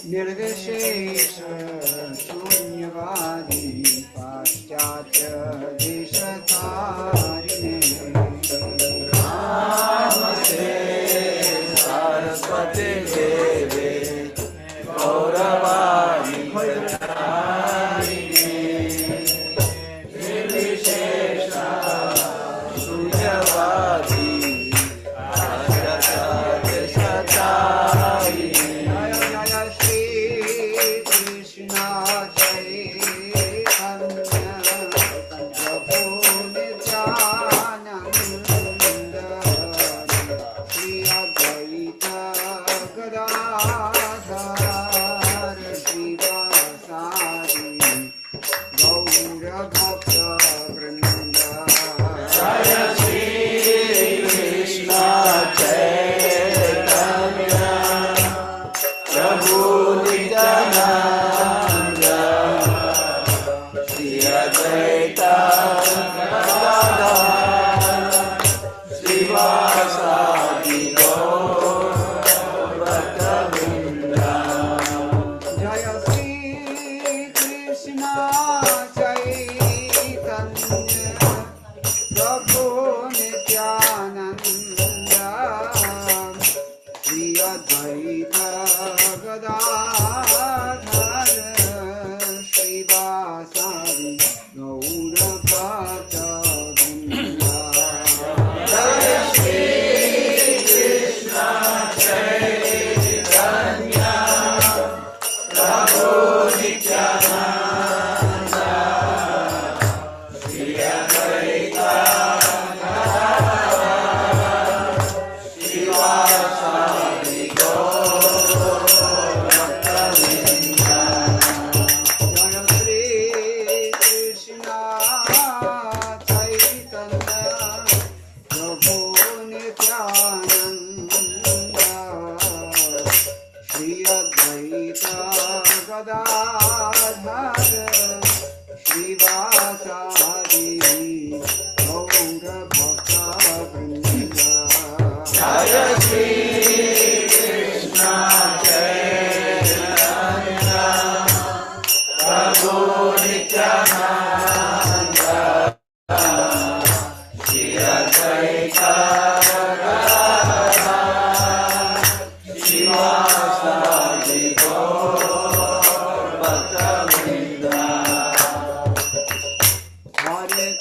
निर्विशेष शून्यवादी पाश्चात्य देशधारिणे नमस्ते सरस्वती देवे गौरवाणी प्रचारिणे निर्विशेष शून्यवादी पाश्चात्य देशधारिणे Hare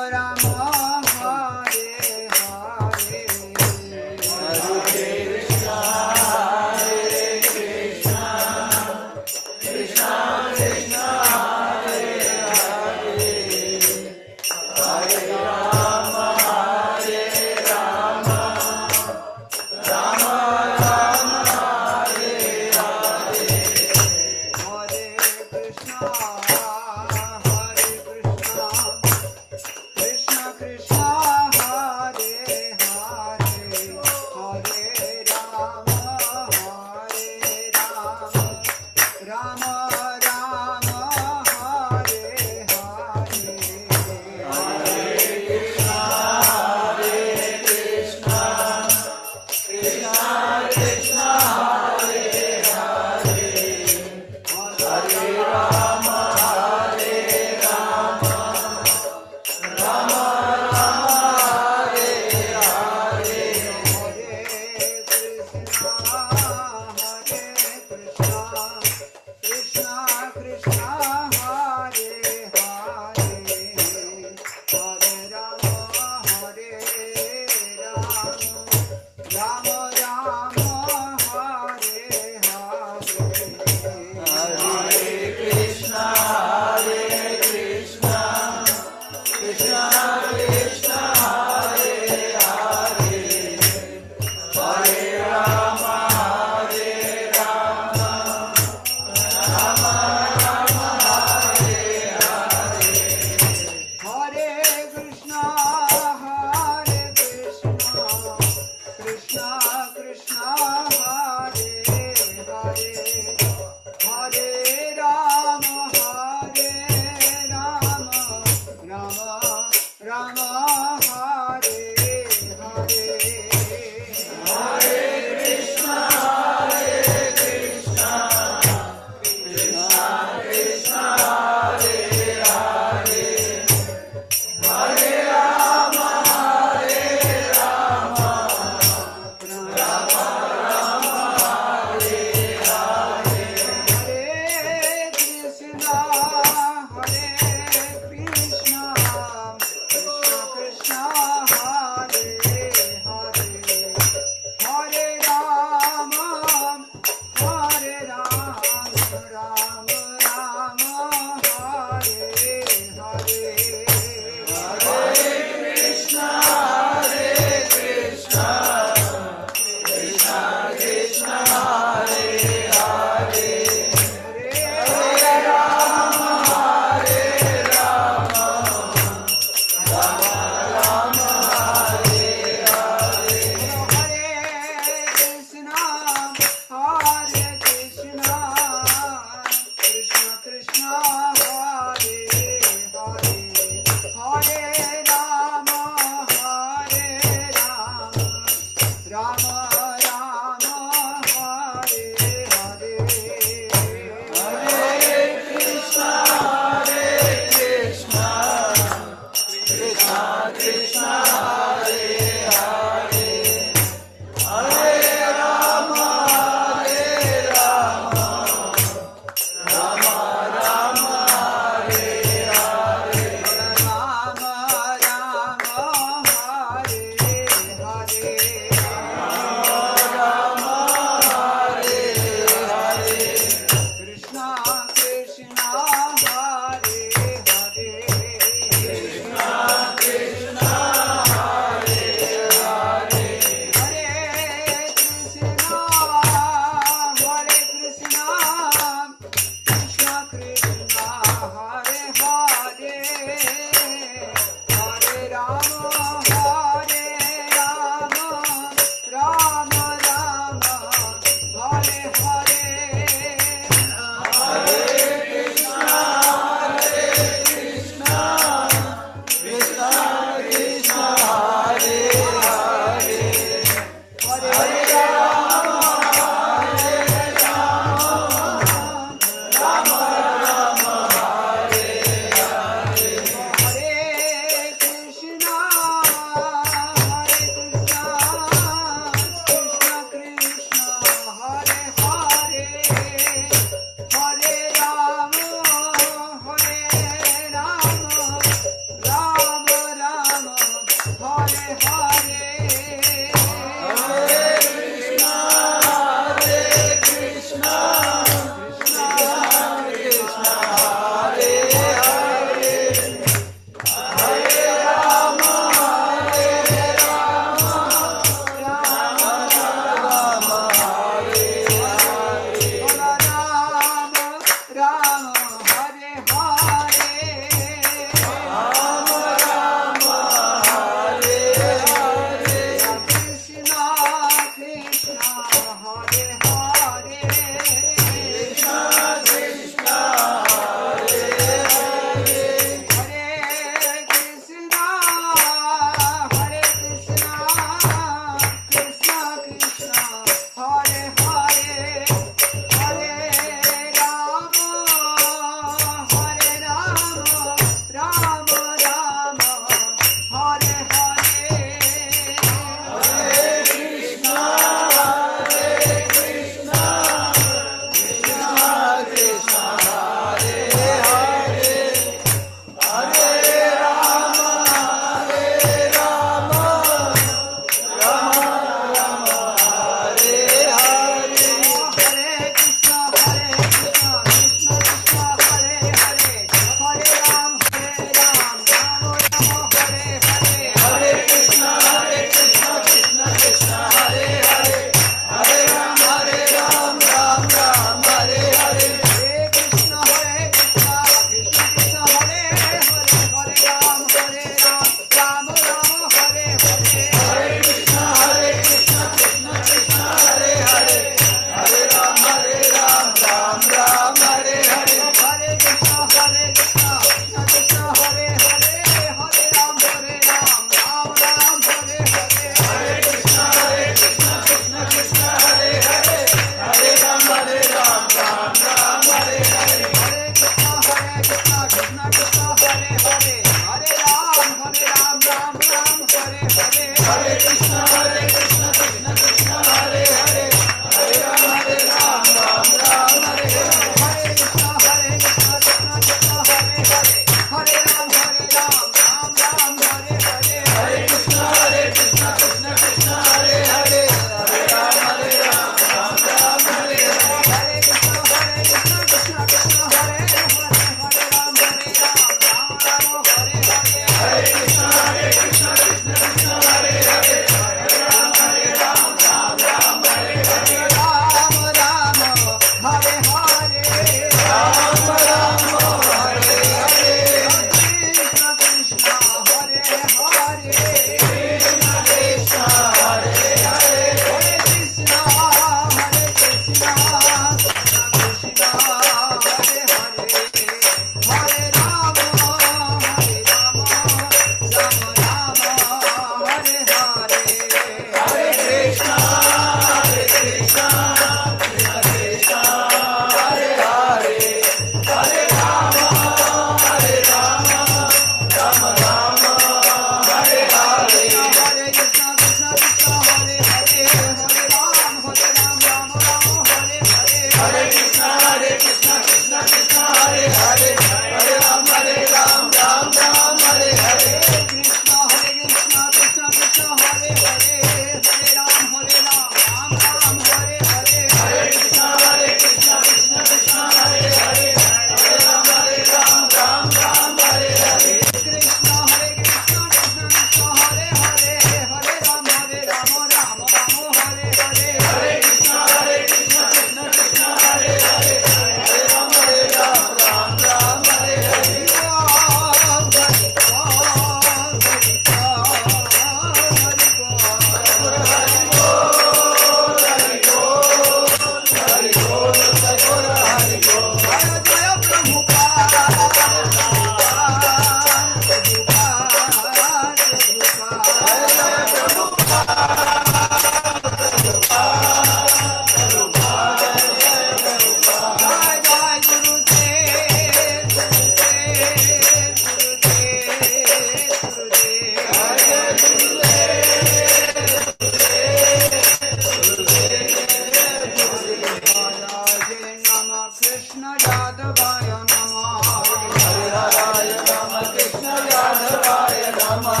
यादवाय नमः हरिहराय नमः कृष्ण यादवाय नमः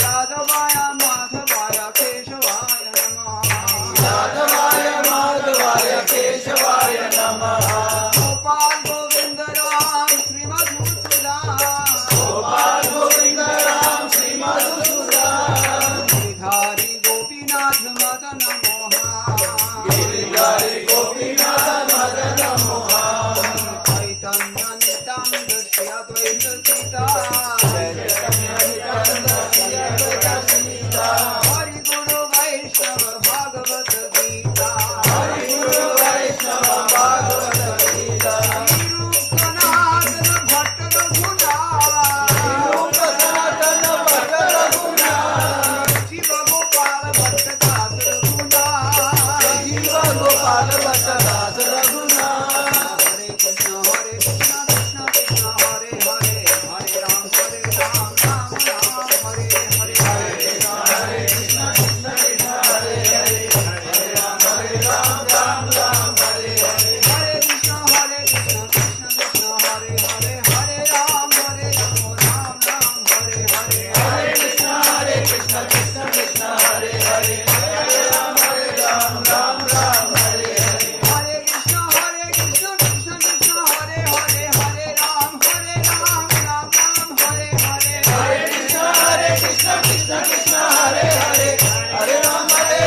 यादवाय माधवाय केशवाय नमः यादवाय माधवाय केशवाय नमः गोपाल गोविंद राम श्री मधुसूदन गोपाल गोविंद राम श्री मधुसूदन गिरिधारी गोपीनाथ मदन मोहन गिरिधारी गोपीनाथ मदन मोहन चैतन्य नित्यानंद श्री अद्वैत सीता हरि गुरु वैष्णव भागवत गीता हरि गुरु वैष्णव भागवत गीता सनातन भट्ट रघुनाथ सनातन भक्त रघुनाथ शिव गोपाल भट्ट दास रघुनाथ जीव गोपाल भट्ट दास रघुनाथ हरे कृष्ण कृष्ण कृष्ण हरे हरे हरे राम राम राम हरे हरे हरे कृष्ण कृष्ण कृष्ण हरे हरे हरे राम राम राम हरे हरे हरे कृष्ण कृष्ण कृष्ण हरे हरे हरे राम राम राम हरे हरे हरे कृष्ण कृष्ण कृष्ण हरे हरे हरे राम राम राम हरे हरे हरे कृष्ण कृष्ण कृष्ण हरे हरे हरे राम राम राम हरे हरे हरे कृष्ण कृष्ण कृष्ण हरे हरे हरे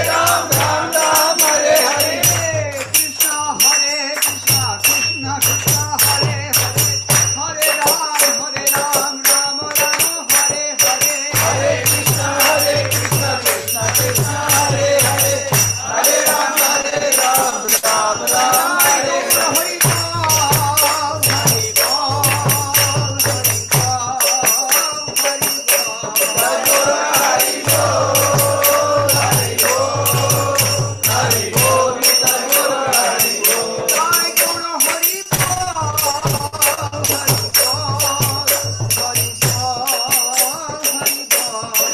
राम राम हरे हरे कृष्ण कृष्ण कृष्ण हरे हरे हरे राम राम हरे हरे हरे कृष्ण कृष्ण कृष्ण हरे हरे हरे राम राम राम हरे हरे हरि बोल हरि बोल हरि बोल हरि बोल हरि बोल हरि बोल हरि बोल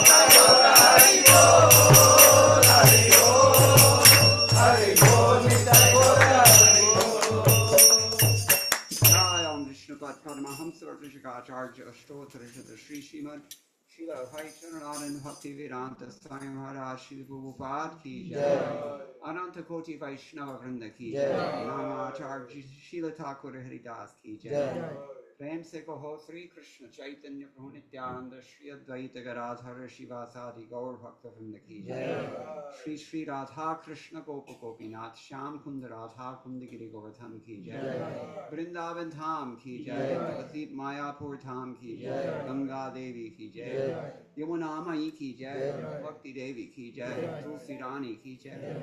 जय गुरु हरि बोल हरि बोल हरि बोल हरि हरि बोल जय ओम विष्णुपद परमहंस ऋषिकाचार्य अष्टोत्तर श्री श्रीमद शिला भाई चरणानंद भक्ति वेदांत स्वामी महाराज श्री प्रभुपाद की जय अनंत कोटि वैष्णव वृंद की जय नामाचार्य शील ठाकुर हरिदास की जय प्रेम से कहो श्री कृष्ण चैतन्य प्रभु नित्यानंद श्री अद्वैत गदाधर शिवासादि गौर भक्त वृंद की जय श्री श्री राधा कृष्ण गोप गोपीनाथ श्याम कुंद राधा कुंद गिरि गोवर्धन की जय वृंदावन धाम की जय तुलसी मायापुर धाम की जय गंगा देवी की जय यमुना मई की जय भक्ति देवी की जय तुलसी रानी की जय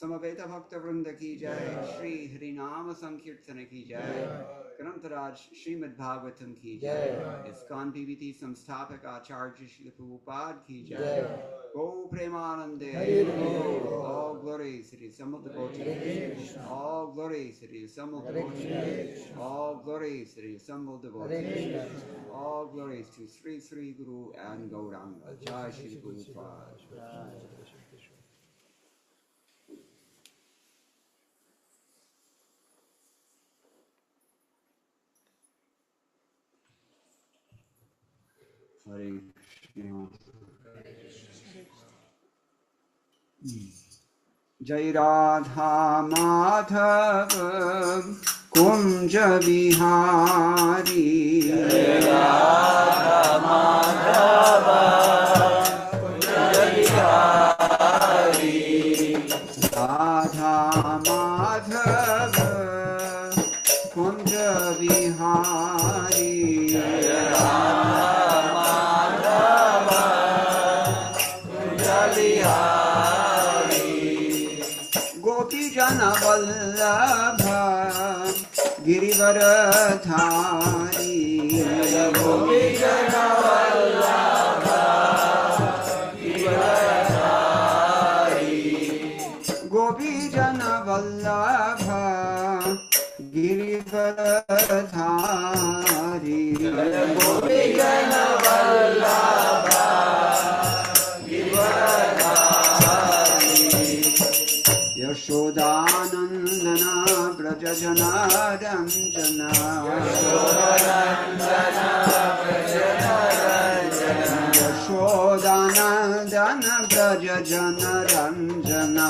समवेत भक्त वृंद की जय श्री हरिनाम संकीर्तन की जय ग्रंथराज श्रीमद् भागवतम की जय इस्कॉन पीवीटी संस्थापक आचार्य श्री प्रभुपाद की जय गो प्रेमानंदे all glory Sri Samud devotees all glory Sri Samud devotees all glory Sri Samud devotees all glories to Sri Sri Guru and Gauranga Jai Shri Prabhupada Hare Krishna Jai Radha Madhav Kunj Bihari Jai Radha Madhava Kunj Bihari Radha Madhav Kunj Bihari Gopi Jana Vallabha Girivaradhari Gopi Jana Vallabha Girivaradhari Gopi Jana Vallabha Girivaradhari Gopi Jana Vallabha Girivaradhari Yashodanandana Braja Janarandjana Yashodanandana Braja Janaranjana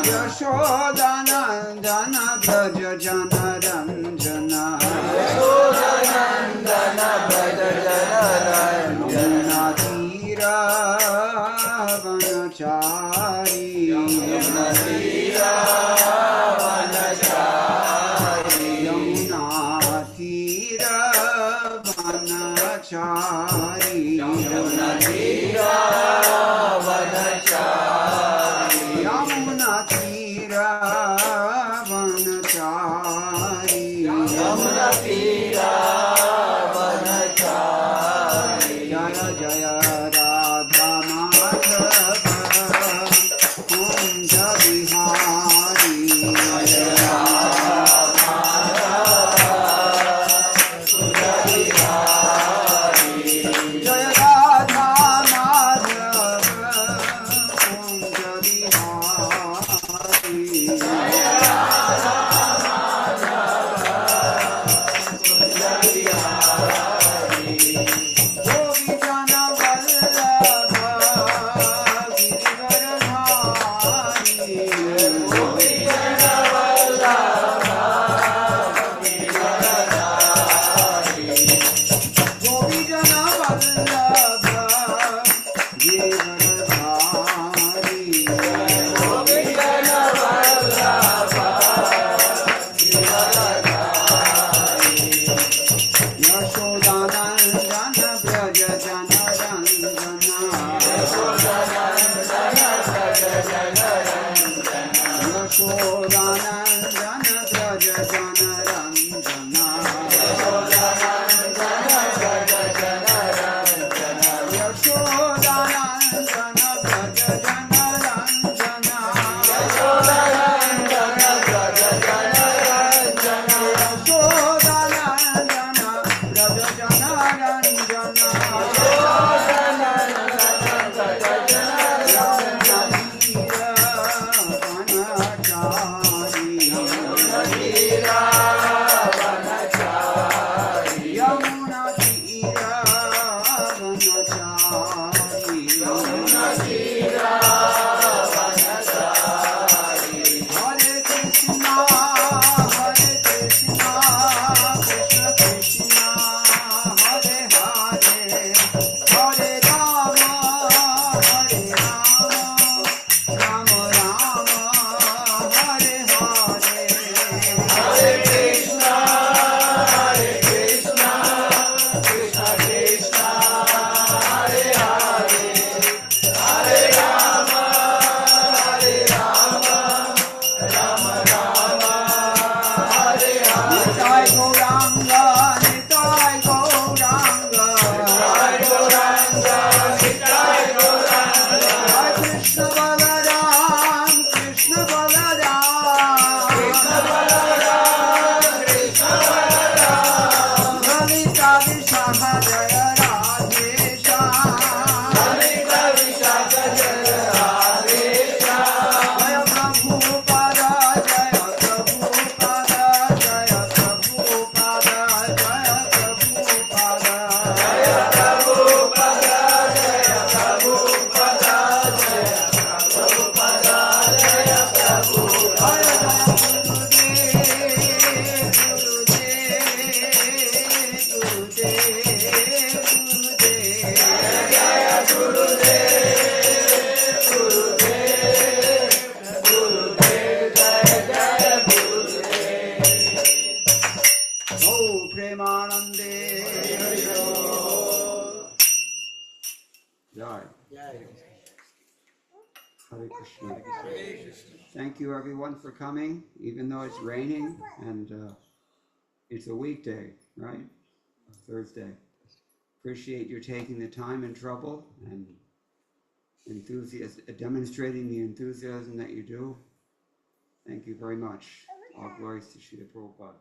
Yashodanandana Braja Janaranjana Yamunatira Vanachari Yamunatira Vanachari Yamunatira Vanachari Jaya Jaya Radha Madhava Kunja Bihari Jaya Radha Madhava Kunja Thank you everyone for coming, even though it's raining and it's a weekday, right? Thursday. Appreciate your taking the time and trouble and demonstrating the enthusiasm that you do. Thank you very much. All glories to Srila Prabhupada.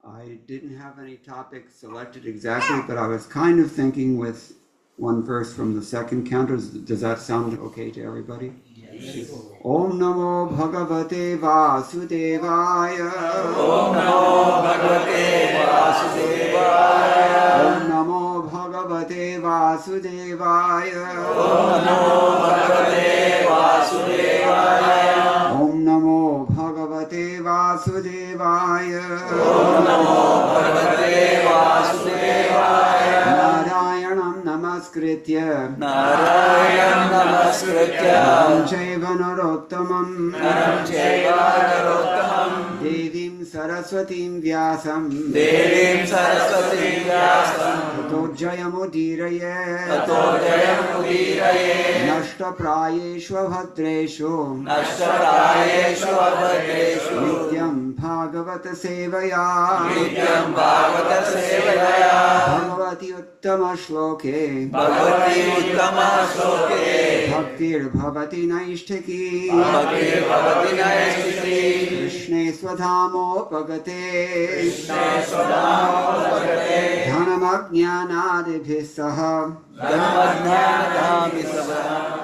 I didn't have any topics selected exactly, but I was kind of thinking with one verse from the second canto. Does that sound okay to everybody? Yes. Om Namo Bhagavate Vasudevaya. Om Namo Bhagavate Vasudevaya. Om Namo Bhagavate Vasudevaya. Om Namo Bhagavate Vasudevaya. Om Namo Bhagavate Vasudevaya. Om Namo Bhagavate Vasudevaya. Narayanam Namaskritya. Narayanam Namaskritya. Naram Chaiva Narottamam. Naram Chaiva Narottamam. Devim Saraswatim Vyasam. Devim Saraswatim Vyasam. Tato Jayamudiraye. Tato Jayamudiraye. Nashtaprayeshu Bhadreshu. Nashtaprayeshu Abhadreshu. Nityam Bhagavata Sevaya. Nityam Bhagavata Sevaya. Bhagavati Uttama Shloke. Bhagavati Uttama Shloke. Bhaktir Bhavati Naishtaki. Bhaktir Bhavati Naishtaki. Krishne Swadhamo Bhagate. Krishne Swadhamo Bhagate. Dhanamajnanadibhis saha. Dhammadhyānadhāmisava.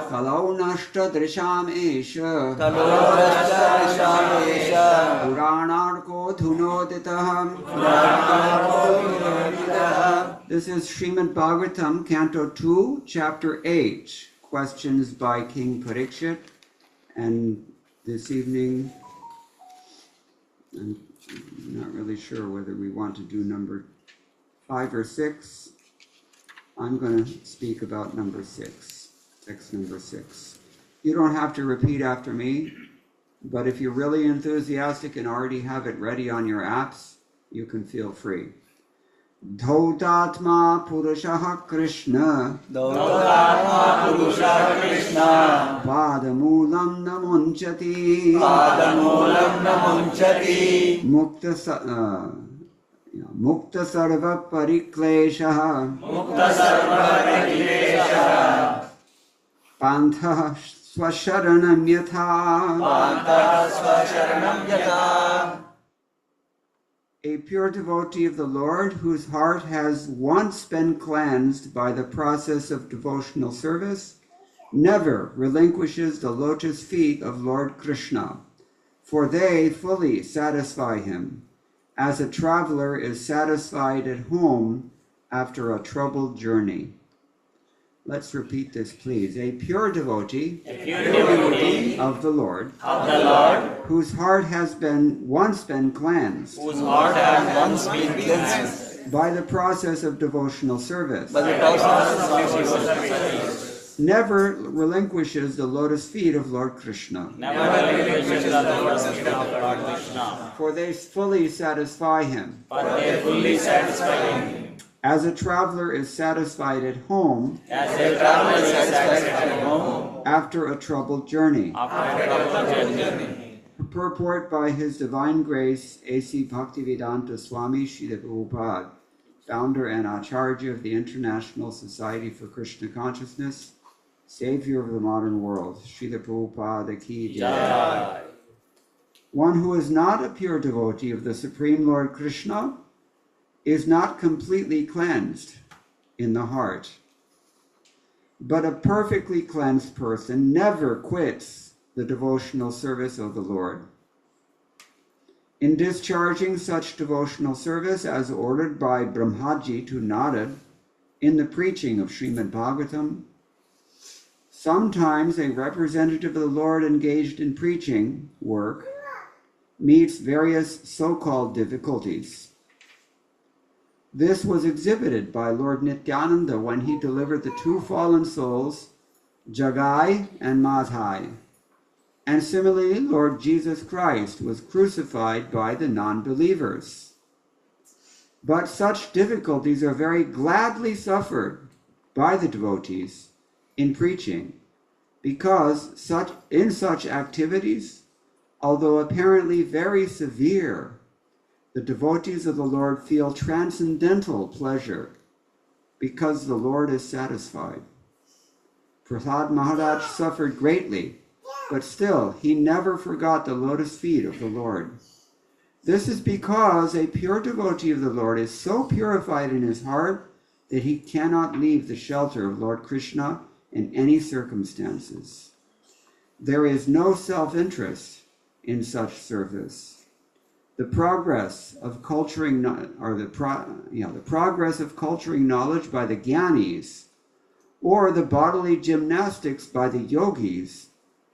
Kalau nashta drisham esha. Kalorashtarishamesha. Puranarko dhunoditaham. Puranarko. This is Srimad Bhagavatam, Canto 2, Chapter 8. Questions by King Parikshit. And this evening, I'm not really sure whether we want to do number 5 or 6. I'm going to speak about number 6, text number 6. You don't have to repeat after me, but if you're really enthusiastic and already have it ready on your apps, you can feel free. Dhautatma Purushaha Krishna. Dhautatma Purushaha Krishna. Padamulam namunchati. Padamulam namunchati. Mukta sarva parikleshaha. Mukta sarva parikleshaha. Pantha swasharanam yatha. Pantha swasharanam yatha. A pure devotee of the Lord, whose heart has once been cleansed by the process of devotional service, never relinquishes the lotus feet of Lord Krishna, for they fully satisfy him, as a traveler is satisfied at home after a troubled journey. Let's repeat this, please. A pure devotee, of the Lord, whose heart has once been cleansed, by the process of devotional service, never relinquishes the lotus feet of Lord Krishna, for they fully satisfy him. As a traveler is satisfied at home, after a troubled journey. Purport by His Divine Grace, A.C. Bhaktivedanta Swami Srila Prabhupada, founder and Acharya of the International Society for Krishna Consciousness, Savior of the modern world, Srila Prabhupada Ki Jai. One who is not a pure devotee of the Supreme Lord Krishna is not completely cleansed in the heart. But a perfectly cleansed person never quits the devotional service of the Lord. In discharging such devotional service as ordered by Brahmaji to Narad in the preaching of Srimad Bhagavatam, sometimes a representative of the Lord engaged in preaching work meets various so-called difficulties. This was exhibited by Lord Nityananda when he delivered the two fallen souls, Jagai and Madhai. And similarly, Lord Jesus Christ was crucified by the non-believers. But such difficulties are very gladly suffered by the devotees in preaching, because in such activities, although apparently very severe, the devotees of the Lord feel transcendental pleasure because the Lord is satisfied. Prahlad Maharaj suffered greatly, but still he never forgot the lotus feet of the Lord. This is because a pure devotee of the Lord is so purified in his heart that he cannot leave the shelter of Lord Krishna in any circumstances. There is no self-interest in such service. The progress of culturing knowledge by the Gyanis or the bodily gymnastics by the yogis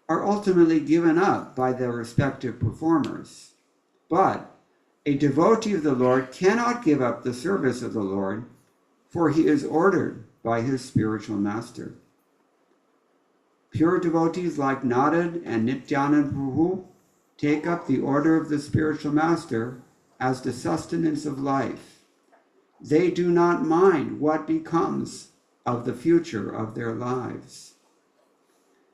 are ultimately given up by their respective performers. But a devotee of the Lord cannot give up the service of the Lord, for he is ordered by his spiritual master. Pure devotees like Narad and Nityanand Prabhu take up the order of the spiritual master as the sustenance of life. They do not mind what becomes of the future of their lives.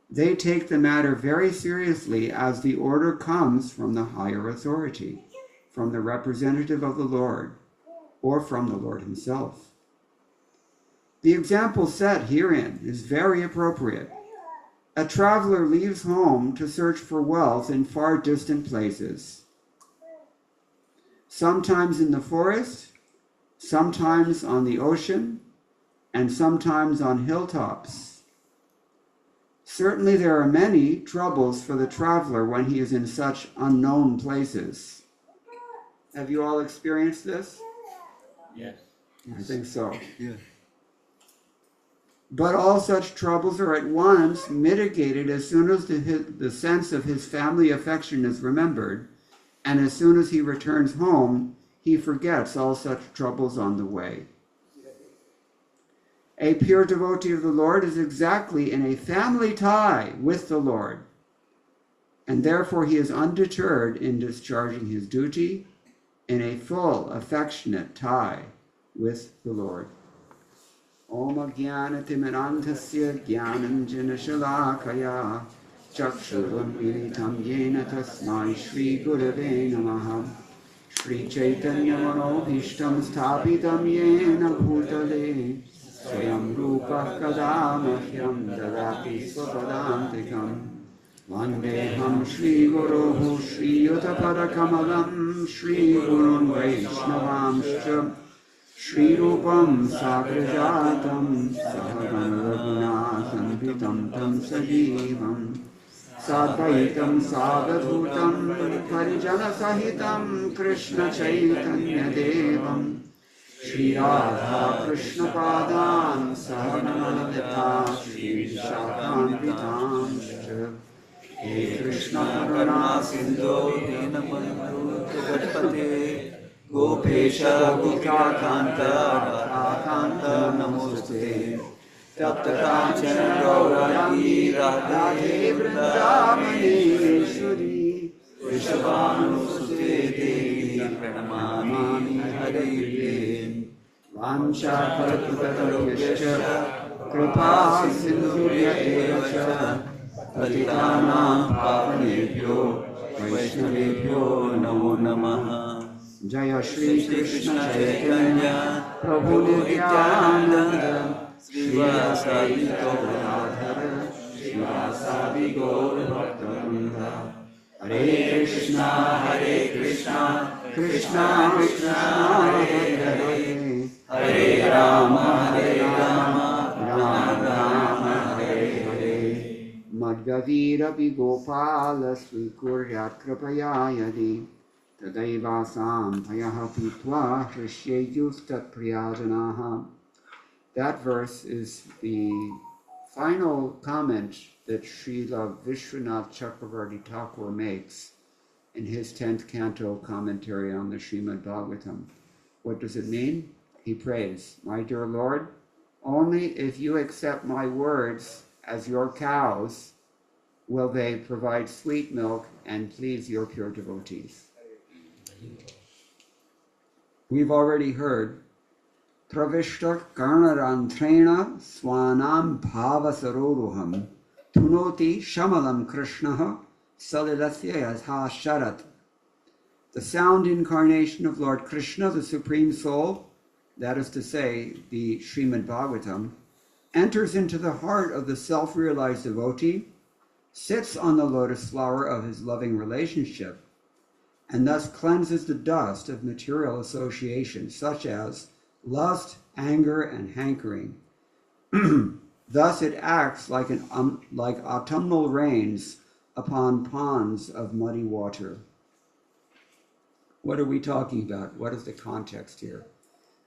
They take the matter very seriously as the order comes from the higher authority, from the representative of the Lord, or from the Lord himself. The example set herein is very appropriate. A traveler leaves home to search for wealth in far distant places, sometimes in the forest, sometimes on the ocean, and sometimes on hilltops. Certainly there are many troubles for the traveler when he is in such unknown places. Have you all experienced this? Yes. I think so. Yeah. But all such troubles are at once mitigated as soon as the sense of his family affection is remembered, and as soon as he returns home, he forgets all such troubles on the way. A pure devotee of the Lord is exactly in a family tie with the Lord, and therefore he is undeterred in discharging his duty in a full, affectionate tie with the Lord. Om Jnanatimirandhasya Jnananjana Shalakaya Chakshuram Militam Yena Tasmai Shri Gurave Namaha Shri Chaitanya Manobhishtam Sthapitam Yena Bhutale Swayam Rupa Kadamahyam Dadati Swapadantikam Vandeham Shri Guruhu Shri Yuttapada Kamalam Shri Gurun Vaishnavamscha Shri Rupam Sagrajatam Sahagana Raghunatham Tam Sajivam Sadvaitam Sadadhutam Parijana Sahitam Krishna Chaitanya Devam Shri Radha Krishna Padan Sahaganalita Shri Shakhanvitam He Krishna Karuna Sindhu Dinabandhu Jagatpate Gopesha Gopikakanta Radhakanta Namaste Taptakanchana Gauraki Radhe Vrindavaneshwari Vrishabhanusute Devi Pranamami Hare Vancha Paratarupyascha Kripa Sindhurya Evacha Patitanam Pavanebhyo Vaishnavebhyo Namo Namaha Jaya Shri Krishna Chaitanya Prabhu Nityananda Sri Vasadi Gaurādhara Sri Vasadi Gaur Bhakta Hare Krishna Krishna Krishna Hare Hare Hare Rama Rama Hare Hare Madhavira Vigopala Srikuryat Kripaya Yadi Tadaivasam Payaha Pitva Hrishyayustat Priyajanaha. That verse is the final comment that Srila Vishwanath Chakravarti Thakur makes in his 10th canto commentary on the Srimad Bhagavatam. What does it mean? He prays, my dear Lord, only if you accept my words as your cows will they provide sweet milk and please your pure devotees. We've already heard Pravishta Karnarantrena Swanam Bhavasaroruham Tunoti Shamalam Krishnaha Salilasya Yatha Sharat. The sound incarnation of Lord Krishna, the Supreme Soul, that is to say, the Srimad Bhagavatam, enters into the heart of the self-realized devotee, sits on the lotus flower of his loving relationship, and thus cleanses the dust of material association, such as lust, anger and hankering. Thus it acts like autumnal rains upon ponds of muddy water. What are we talking about? What is the context here?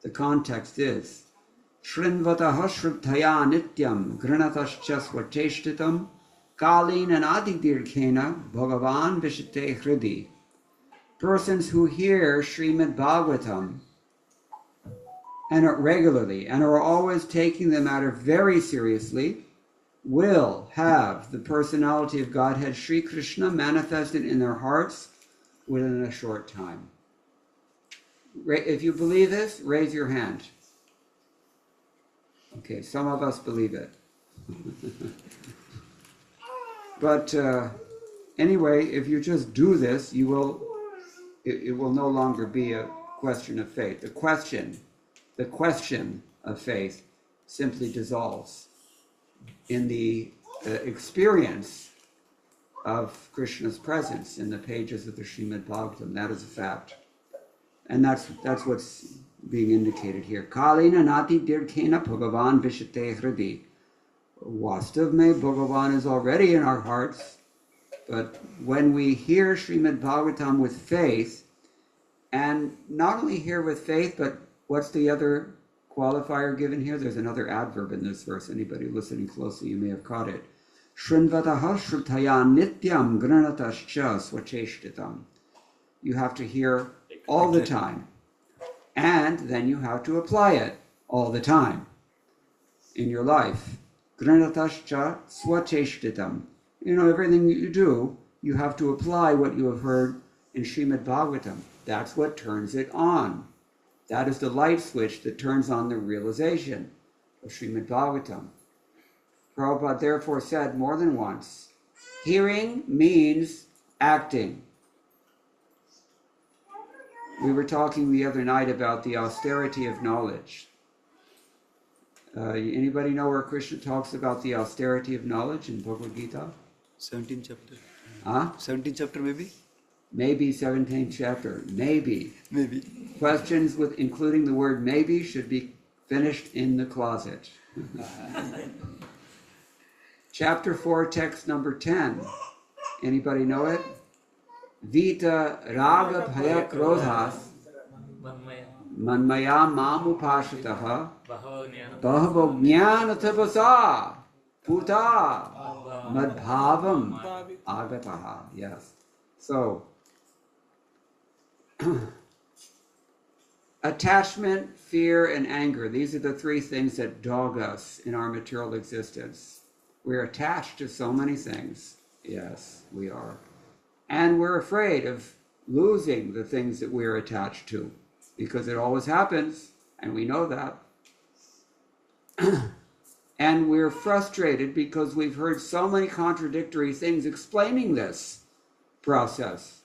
The context is Shrinvataha Shrutaya Nityam Granatascha Swateshtitam Kalina Nadidirkena Bhagavan Vishite Hridi. Persons who hear Srimad Bhagavatam and regularly and are always taking the matter very seriously will have the personality of Godhead Sri Krishna manifested in their hearts within a short time. If you believe this, raise your hand. Okay, some of us believe it. But anyway, if you just do this, it will no longer be a question of faith. The question of faith simply dissolves in the experience of Krishna's presence in the pages of the Srimad Bhagavatam. That is a fact. And that's what's being indicated here. Kalina nati dirkena Bhagavan vishate hridi. Vastav mein Bhagavan is already in our hearts, but when we hear Srimad Bhagavatam with faith, and not only hear with faith, but what's the other qualifier given here? There's another adverb in this verse. Anybody listening closely, you may have caught it. Shrinvataha shrutaya nityam granatascha swacheshtitam. You have to hear all the time, and then you have to apply it all the time in your life. Granatascha swacheshtitam. Everything you do, you have to apply what you have heard in Srimad Bhagavatam. That's what turns it on. That is the light switch that turns on the realization of Srimad Bhagavatam. Prabhupada therefore said more than once, hearing means acting. We were talking the other night about the austerity of knowledge. Anybody know where Krishna talks about the austerity of knowledge in Bhagavad Gita? 17th chapter. 17th chapter maybe? Maybe 17th chapter. Maybe. Maybe. Questions with including the word maybe should be finished in the closet. Chapter 4, text number 10. Anybody know it? Vita raga bhaya krodhas manmaya mamupashitaha bahavo jnanatapasa puta madbhavam agataha. Yes. So, attachment, fear, and anger. These are the three things that dog us in our material existence. We're attached to so many things. Yes, we are. And we're afraid of losing the things that we're attached to, because it always happens, and we know that. And we're frustrated because we've heard so many contradictory things explaining this process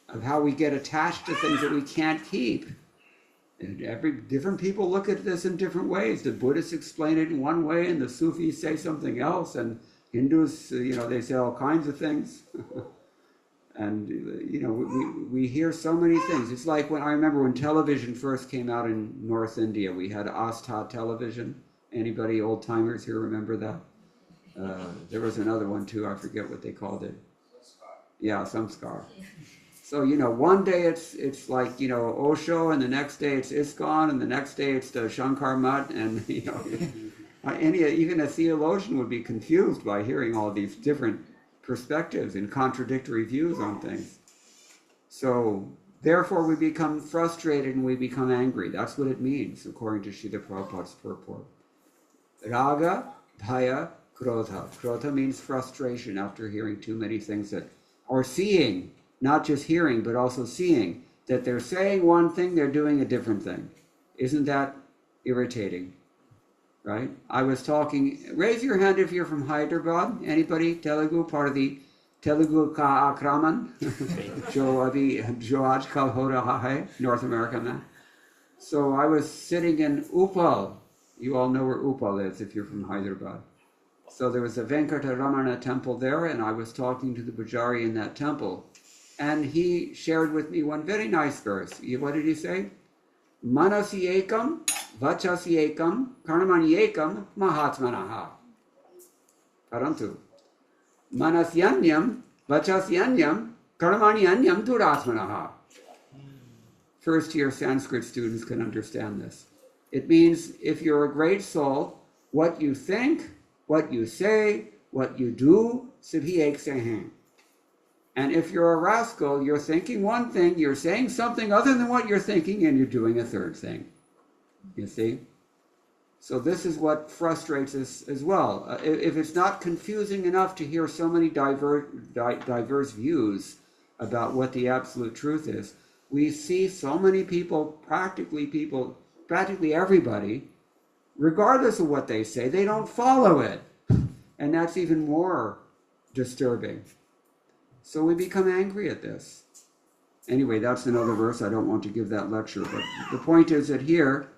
of how we get attached to things that we can't keep. And different people look at this in different ways. The Buddhists explain it in one way, and the Sufis say something else, and Hindus, they say all kinds of things. And, we hear so many things. It's like I remember when television first came out in North India, we had Astha television. Anybody old-timers here remember that? There was another one too, I forget what they called it. Yeah, Samskar. So, one day it's like, Osho, and the next day it's ISKCON, and the next day it's the Shankar Mutt, and, even a theologian would be confused by hearing all these different perspectives and contradictory views on things. So, therefore we become frustrated and we become angry. That's what it means, according to Srila Prabhupada's purport. Raga, bhaya, krodha. Krodha means frustration after hearing too many things or seeing, not just hearing, but also seeing that they're saying one thing, they're doing a different thing. Isn't that irritating? Right? I was talking, raise your hand if you're from Hyderabad. Anybody? Telugu, part of the Telugu ka akraman? Jo aaj kal ho raha hai, North America man. So I was sitting in Uppal. You all know where Uppal is if you're from Hyderabad. So there was a Venkataramana temple there, and I was talking to the Pujari in that temple. And he shared with me one very nice verse. What did he say? Manasi ekam vachasi ekam karmani ekam mahatmanaha. Parantu manasyanyam vachasyanyam karmani anyam duratmanaha. First year Sanskrit students can understand this. It means if you're a great soul, what you think, what you say, what you do, sabhi ek se hain. And if you're a rascal, you're thinking one thing, you're saying something other than what you're thinking, and you're doing a third thing. You see? So this is what frustrates us as well. If it's not confusing enough to hear so many diverse views about what the absolute truth is, we see so many people, practically everybody, regardless of what they say, they don't follow it. And that's even more disturbing. So we become angry at this. Anyway, that's another verse. I don't want to give that lecture, but the point is that here,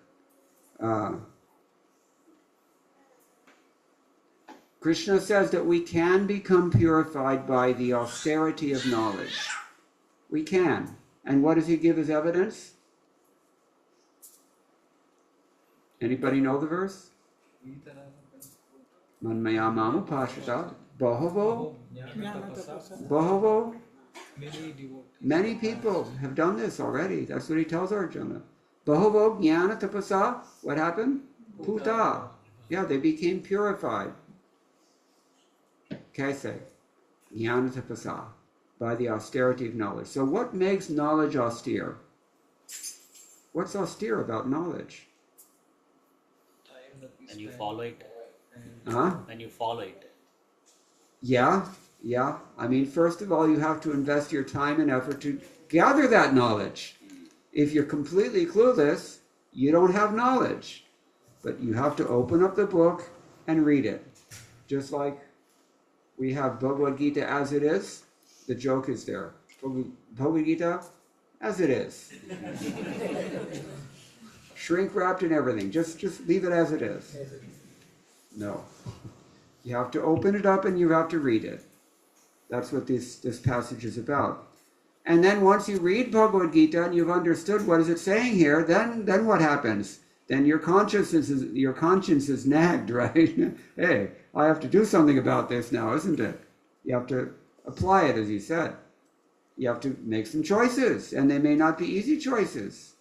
Krishna says that we can become purified by the austerity of knowledge. We can. And what does he give as evidence? Anybody know the verse? Manmaya mamu pashata bahavo. Many people have done this already. That's what he tells Arjuna. Bahavo jnana tapasa. What happened? Puta. Yeah, they became purified. Kaise. Jnana tapasa. By the austerity of knowledge. So what makes knowledge austere? What's austere about knowledge? And you follow it. Huh? And you follow it. Yeah. I mean, first of all, you have to invest your time and effort to gather that knowledge. If you're completely clueless, you don't have knowledge. But you have to open up the book and read it. Just like we have Bhagavad Gita as it is. The joke is there. Bhagavad Gita as it is. Shrink wrapped and everything. Just leave it as it is. No. You have to open it up and you have to read it. That's what this passage is about. And then once you read Bhagavad Gita and you've understood what is it saying here, then what happens? Then your conscience is nagged, right? Hey, I have to do something about this now, isn't it? You have to apply it, as he said. You have to make some choices, and they may not be easy choices.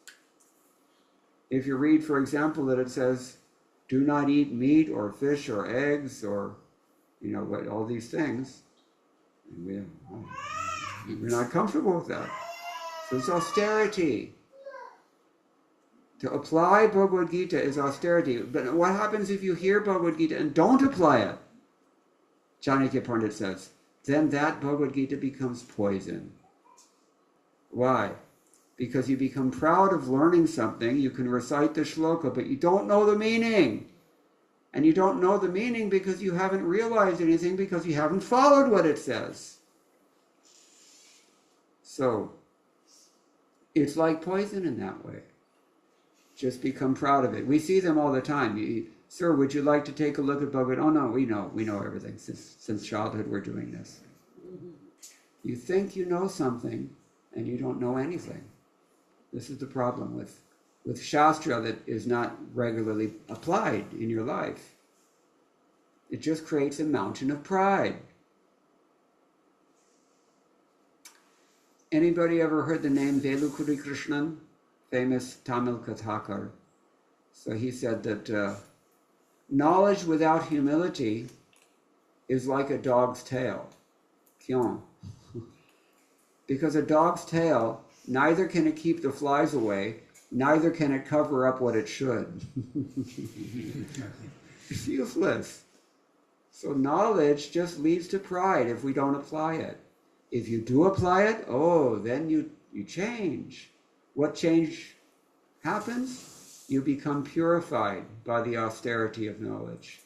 If you read, for example, that it says, do not eat meat or fish or eggs or, all these things, we're not comfortable with that. So it's austerity. To apply Bhagavad Gita is austerity. But what happens if you hear Bhagavad Gita and don't apply it? Chanakya Pandit says, then that Bhagavad Gita becomes poison. Why? Because you become proud of learning something, you can recite the shloka, but you don't know the meaning. And you don't know the meaning because you haven't realized anything, because you haven't followed what it says. So, it's like poison in that way. Just become proud of it. We see them all the time. Sir, would you like to take a look at Bhagavad? Oh no, we know everything. Since childhood we're doing this. You think you know something and you don't know anything. This is the problem with Shastra that is not regularly applied in your life. It just creates a mountain of pride. Anybody ever heard the name Velukuri Krishnan? Famous Tamil Kathakar. So he said that knowledge without humility is like a dog's tail. Kyon? Because a dog's tail, neither can it keep the flies away, neither can it cover up what it should. It's useless. So knowledge just leads to pride if we don't apply it. If you do apply it, then you change. What change happens? You become purified by the austerity of knowledge.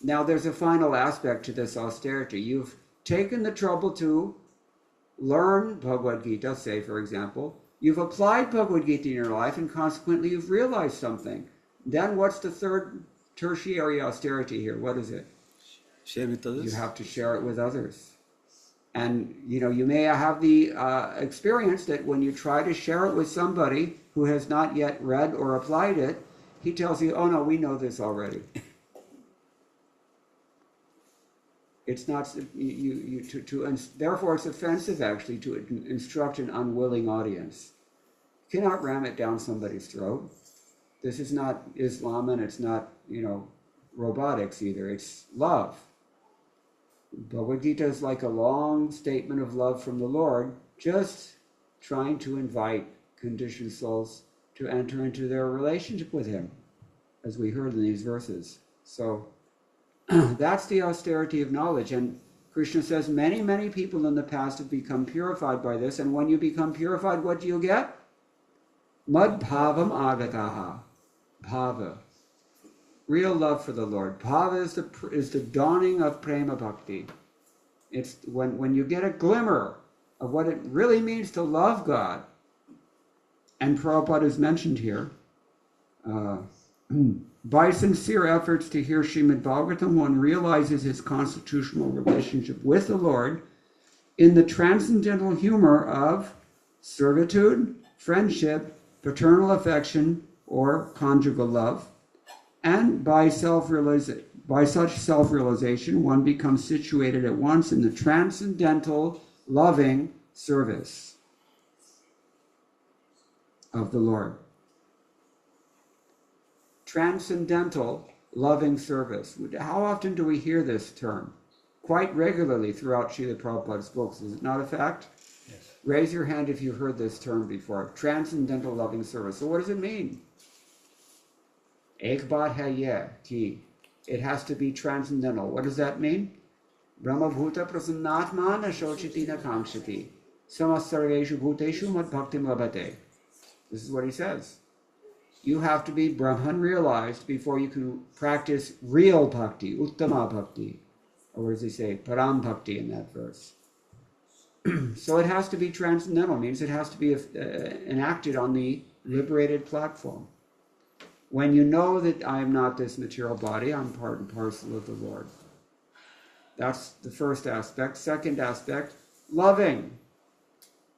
Now there's a final aspect to this austerity. You've taken the trouble to learn Bhagavad Gita, say for example. You've applied Bhagavad Gita in your life and consequently you've realized something. Then what's the third tertiary austerity here? What is it? Share with others. You have to share it with others. And, you may have the experience that when you try to share it with somebody who has not yet read or applied it, he tells you, oh no, we know this already. It's not, therefore it's offensive actually to instruct an unwilling audience. You cannot ram it down somebody's throat. This is not Islam, and it's not, robotics either. It's love. Bhagavad Gita is like a long statement of love from the Lord, just trying to invite conditioned souls to enter into their relationship with Him, as we heard in these verses. So that's the austerity of knowledge. And Krishna says many, many people in the past have become purified by this. And when you become purified, what do you get? Mad bhavam agataha. Bhava. Real love for the Lord. Bhava is the dawning of prema bhakti. It's when you get a glimmer of what it really means to love God. And Prabhupada is mentioned here. By sincere efforts to hear Srimad Bhagavatam, one realizes his constitutional relationship with the Lord in the transcendental humor of servitude, friendship, paternal affection, or conjugal love. And by such self-realization, one becomes situated at once in the transcendental, loving service of the Lord. Transcendental, loving service. How often do we hear this term? Quite regularly throughout Srila Prabhupada's books. Is it not a fact? Yes. Raise your hand if you've heard this term before. Transcendental, loving service. So what does it mean? Ek baat hai ye ki. It has to be transcendental. What does that mean? Brahma bhuta prasannatma na shochiti na kamshati. Samasarveshu bhuteshu mad bhaktim labhate. This is what he says. You have to be Brahman realized before you can practice real bhakti, uttama bhakti. Or what does he say? Param bhakti in that verse. So it has to be transcendental, means it has to be enacted on the liberated platform. When you know that I am not this material body, I'm part and parcel of the Lord. That's the first aspect. Second aspect, loving.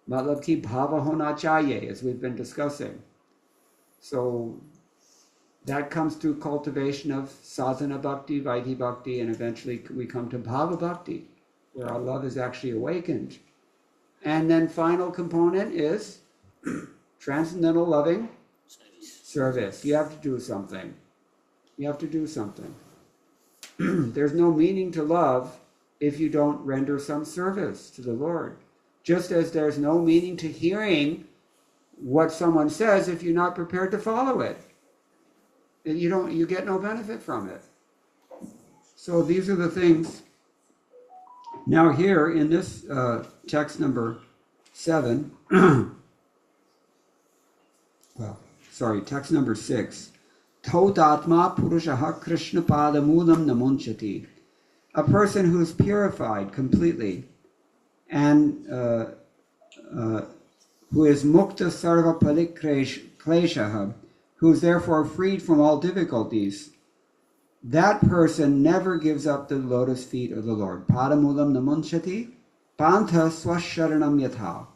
Matlab ki bhava hona chahiye, as we've been discussing. So that comes through cultivation of sadhana bhakti, vaidhi bhakti, and eventually we come to bhava bhakti, where our love is actually awakened. And then final component is transcendental loving service. You have to do something. You have to do something. There's no meaning to love if you don't render some service to the Lord. Just as there's no meaning to hearing what someone says if you're not prepared to follow it. You get no benefit from it. So these are the things. Now here in this text number 7, text number 6, Tautatma Purushaha Krishna Padamulam Namunchati. A person who is purified completely and who is mukta sarva palikleshaha, who is therefore freed from all difficulties, that person never gives up the lotus feet of the Lord. Padamulam namunchati, pantha swasharanam yatha.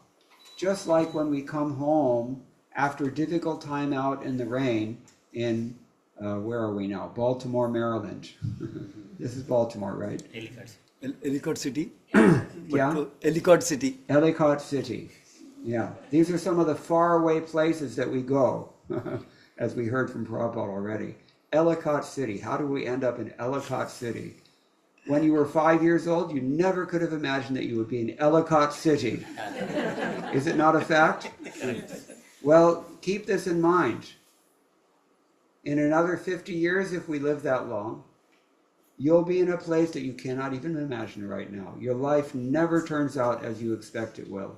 Just like when we come home after a difficult time out in the rain in, where are we now? Baltimore, Maryland. This is Baltimore, right? Ellicott City. Yeah? Ellicott City. Ellicott City. Yeah. These are some of the faraway places that we go, as we heard from Prabhupada already. Ellicott City. How do we end up in Ellicott City? When you were 5 years old, you never could have imagined that you would be in Ellicott City. Is it not a fact? Well, keep this in mind. In another 50 years, if we live that long, you'll be in a place that you cannot even imagine right now. Your life never turns out as you expect it will.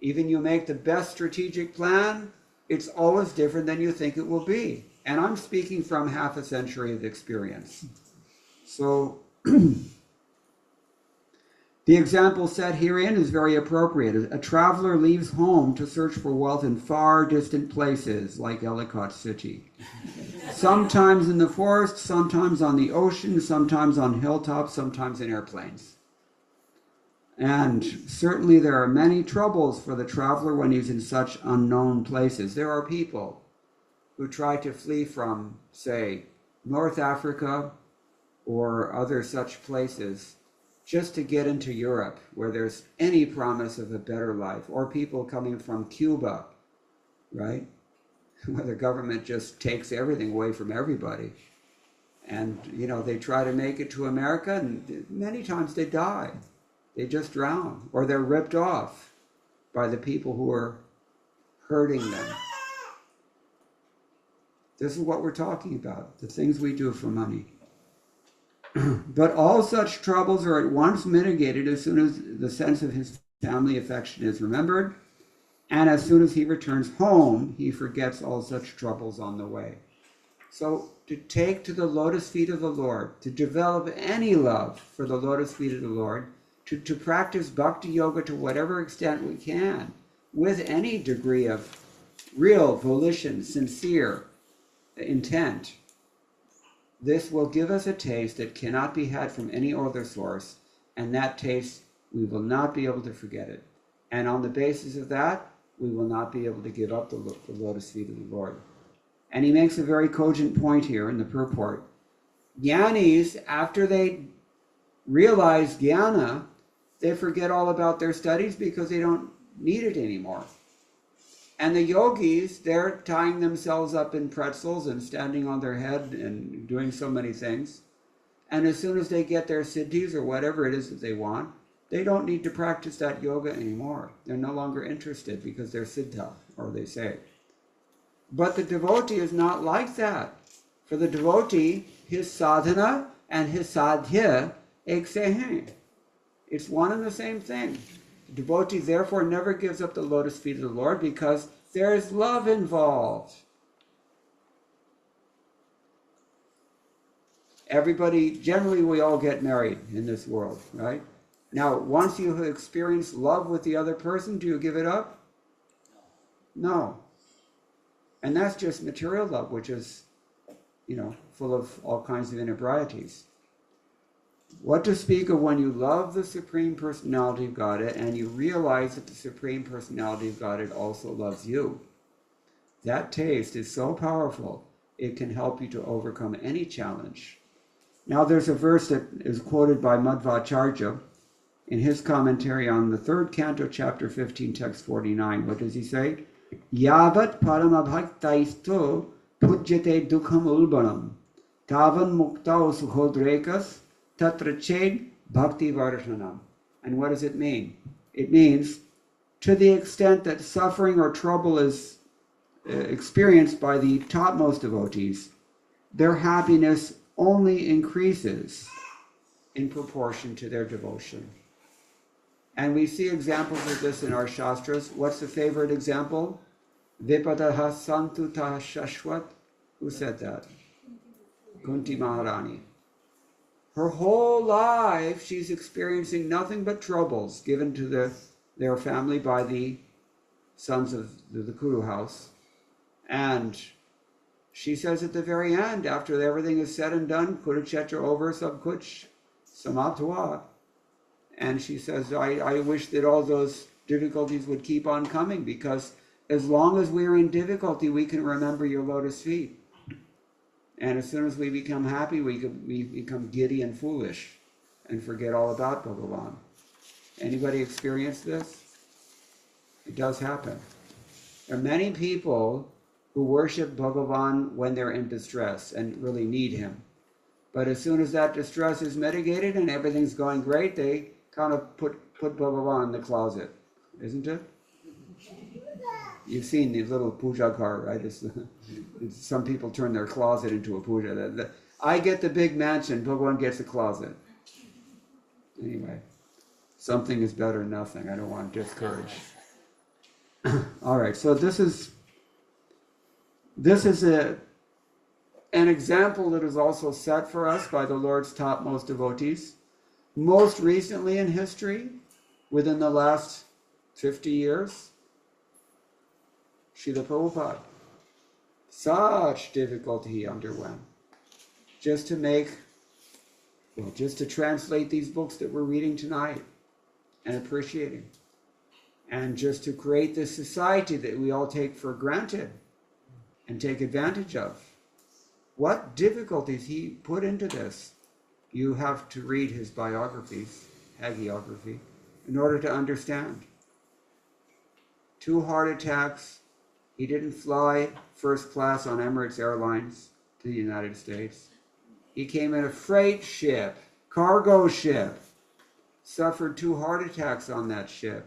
Even you make the best strategic plan, it's always different than you think it will be. And I'm speaking from half a century of experience. So the example set herein is very appropriate. A traveler leaves home to search for wealth in far distant places like Ellicott City. Sometimes in the forest, sometimes on the ocean, sometimes on hilltops, sometimes in airplanes. And certainly there are many troubles for the traveler when he's in such unknown places. There are people who try to flee from, say, North Africa or other such places just to get into Europe where there's any promise of a better life, or people coming from Cuba, right? Where the government just takes everything away from everybody. And, they try to make it to America, and many times they die. They just drown, or they're ripped off by the people who are hurting them. This is what we're talking about, the things we do for money. But all such troubles are at once mitigated as soon as the sense of his family affection is remembered, and as soon as he returns home, he forgets all such troubles on the way. So to take to the lotus feet of the Lord, to develop any love for the lotus feet of the Lord, to practice bhakti yoga to whatever extent we can, with any degree of real volition, sincere intent, this will give us a taste that cannot be had from any other source, and that taste, we will not be able to forget it. And on the basis of that, we will not be able to give up the lotus feet of the Lord. And he makes a very cogent point here in the purport. Jnanis, after they realize jnana, they forget all about their studies because they don't need it anymore. And the yogis, they're tying themselves up in pretzels and standing on their head and doing so many things. And as soon as they get their siddhis or whatever it is that they want, they don't need to practice that yoga anymore. They're no longer interested because they're siddha, or they say. But the devotee is not like that. For the devotee, his sadhana and his sadhya ek se hain. It's one and the same thing. The devotee therefore never gives up the lotus feet of the Lord because there is love involved. Everybody, generally we all get married in this world, right? Now, once you have experienced love with the other person, do you give it up? No. And that's just material love, which is, full of all kinds of inebrieties. What to speak of when you love the Supreme Personality of Godhead and you realize that the Supreme Personality of Godhead also loves you. That taste is so powerful, it can help you to overcome any challenge. Now there's a verse that is quoted by Madhvacharya in his commentary on the 3rd canto, chapter 15, text 49. What does he say? Yavat paramabhaktaisto pujyate dukham ulbanam tavan muktau sukhodrekas tatra ched bhakti varshanam. And what does it mean? It means to the extent that suffering or trouble is experienced by the topmost devotees, their happiness only increases in proportion to their devotion. And we see examples of this in our Shastras. What's the favorite example? Vipadaha santuta shashwat. Who said that? Kunti Maharani. Her whole life she's experiencing nothing but troubles given to their family by the sons of the Kuru house. And she says at the very end, after everything is said and done, Kurukshetra over, sab kuch samatwa. And she says, I wish that all those difficulties would keep on coming, because as long as we're in difficulty, we can remember your lotus feet. And as soon as we become happy, we become giddy and foolish and forget all about Bhagavan. Anybody experience this? It does happen. There are many people who worship Bhagavan when they're in distress and really need him. But as soon as that distress is mitigated and everything's going great, they kind of put Bhagavan in the closet, isn't it? You've seen the little puja car, right? Some people turn their closet into a puja. I get the big mansion, Bhagavan gets a closet. Anyway, something is better than nothing. I don't want to discourage. All right, so this is an example that is also set for us by the Lord's topmost devotees. Most recently in history, within the last 50 years, Srila Prabhupada. Such difficulty he underwent just to translate these books that we're reading tonight. and appreciating. And just to create this society that we all take for granted and take advantage of. What difficulties he put into this. You have to read his biographies, hagiography, in order to understand. 2 heart attacks. He didn't fly first class on Emirates Airlines to the United States. He came in a freight ship, cargo ship, suffered 2 heart attacks on that ship,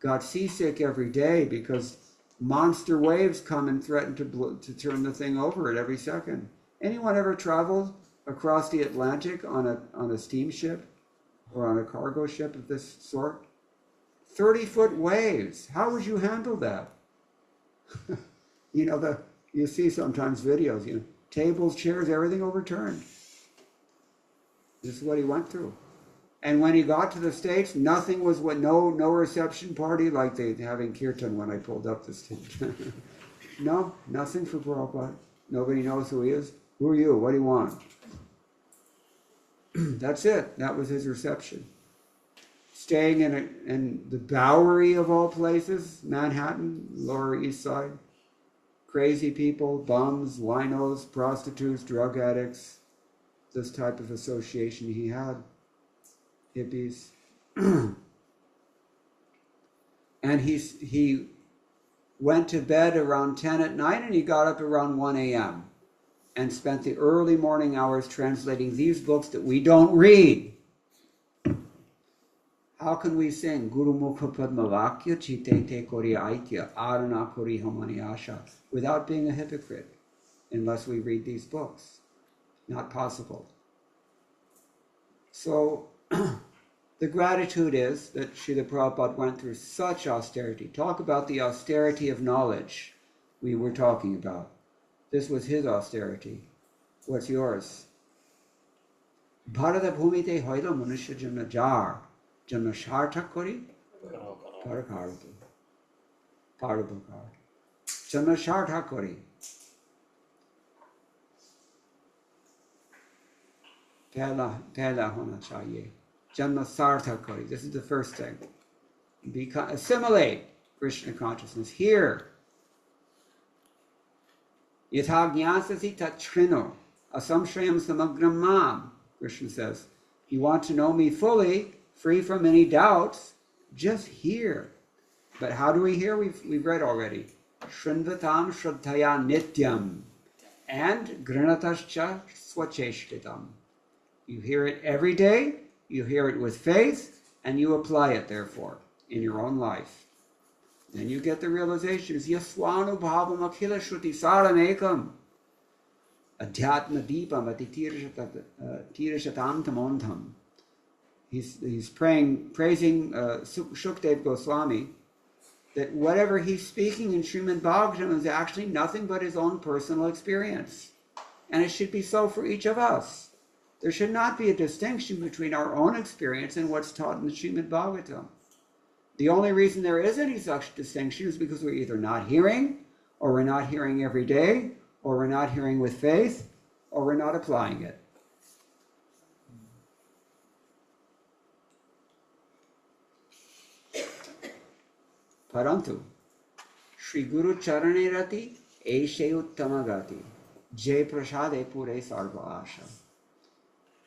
got seasick every day because monster waves come and threaten to turn the thing over at every second. Anyone ever traveled across the Atlantic on a steamship or on a cargo ship of this sort? 30-foot waves. How would you handle that? You see sometimes videos, tables, chairs, everything overturned. This is what he went through. And when he got to the States, nothing was no reception party like they having kirtan when I pulled up the stage. No, nothing for Prabhupada. Nobody knows who he is. Who are you? What do you want? That's it. That was his reception. Staying in the Bowery of all places, Manhattan, Lower East Side. Crazy people, bums, winos, prostitutes, drug addicts. This type of association he had. Hippies. And he went to bed around 10 at night and he got up around 1 a.m. and spent the early morning hours translating these books that we don't read. How can we sing Guru Mukha Padmavakya Chitete Kori Aitya Arana Kori Hamani Asha without being a hypocrite unless we read these books? Not possible. So the gratitude is that Srila Prabhupada went through such austerity. Talk about the austerity of knowledge we were talking about. This was his austerity. What's yours? Bharata bhumite hoilo manushya janma jar janma sharthak kori parakaratu parabhakar janma sharthak kori pehla hona chahiye janma sarthak kori. This is the first thing. Assimilate Krishna consciousness here. Yatha jnasasi tat shrino asamshrayam samagram mam. Krishna says, you want to know me fully, free from any doubts, just hear. But how do we hear? We've read already. Shrinvatam shraddhaya nityam and granatascha swacheshtitam. You hear it every day, you hear it with faith, and you apply it, therefore, in your own life. Then you get the realization, yaswanu bhavam akhila shruti saramekam adhyatma deepam ati tirashatam tamontam. He's praising Shukdev Goswami, that whatever he's speaking in Srimad Bhagavatam is actually nothing but his own personal experience. And it should be so for each of us. There should not be a distinction between our own experience and what's taught in the Srimad Bhagavatam. The only reason there is any such distinction is because we're either not hearing, or we're not hearing every day, or we're not hearing with faith, or we're not applying it. Parantu, Shri Guru Charane Rati, Eshe Uttamagati, Jai Prasade Pure Sarva Asha.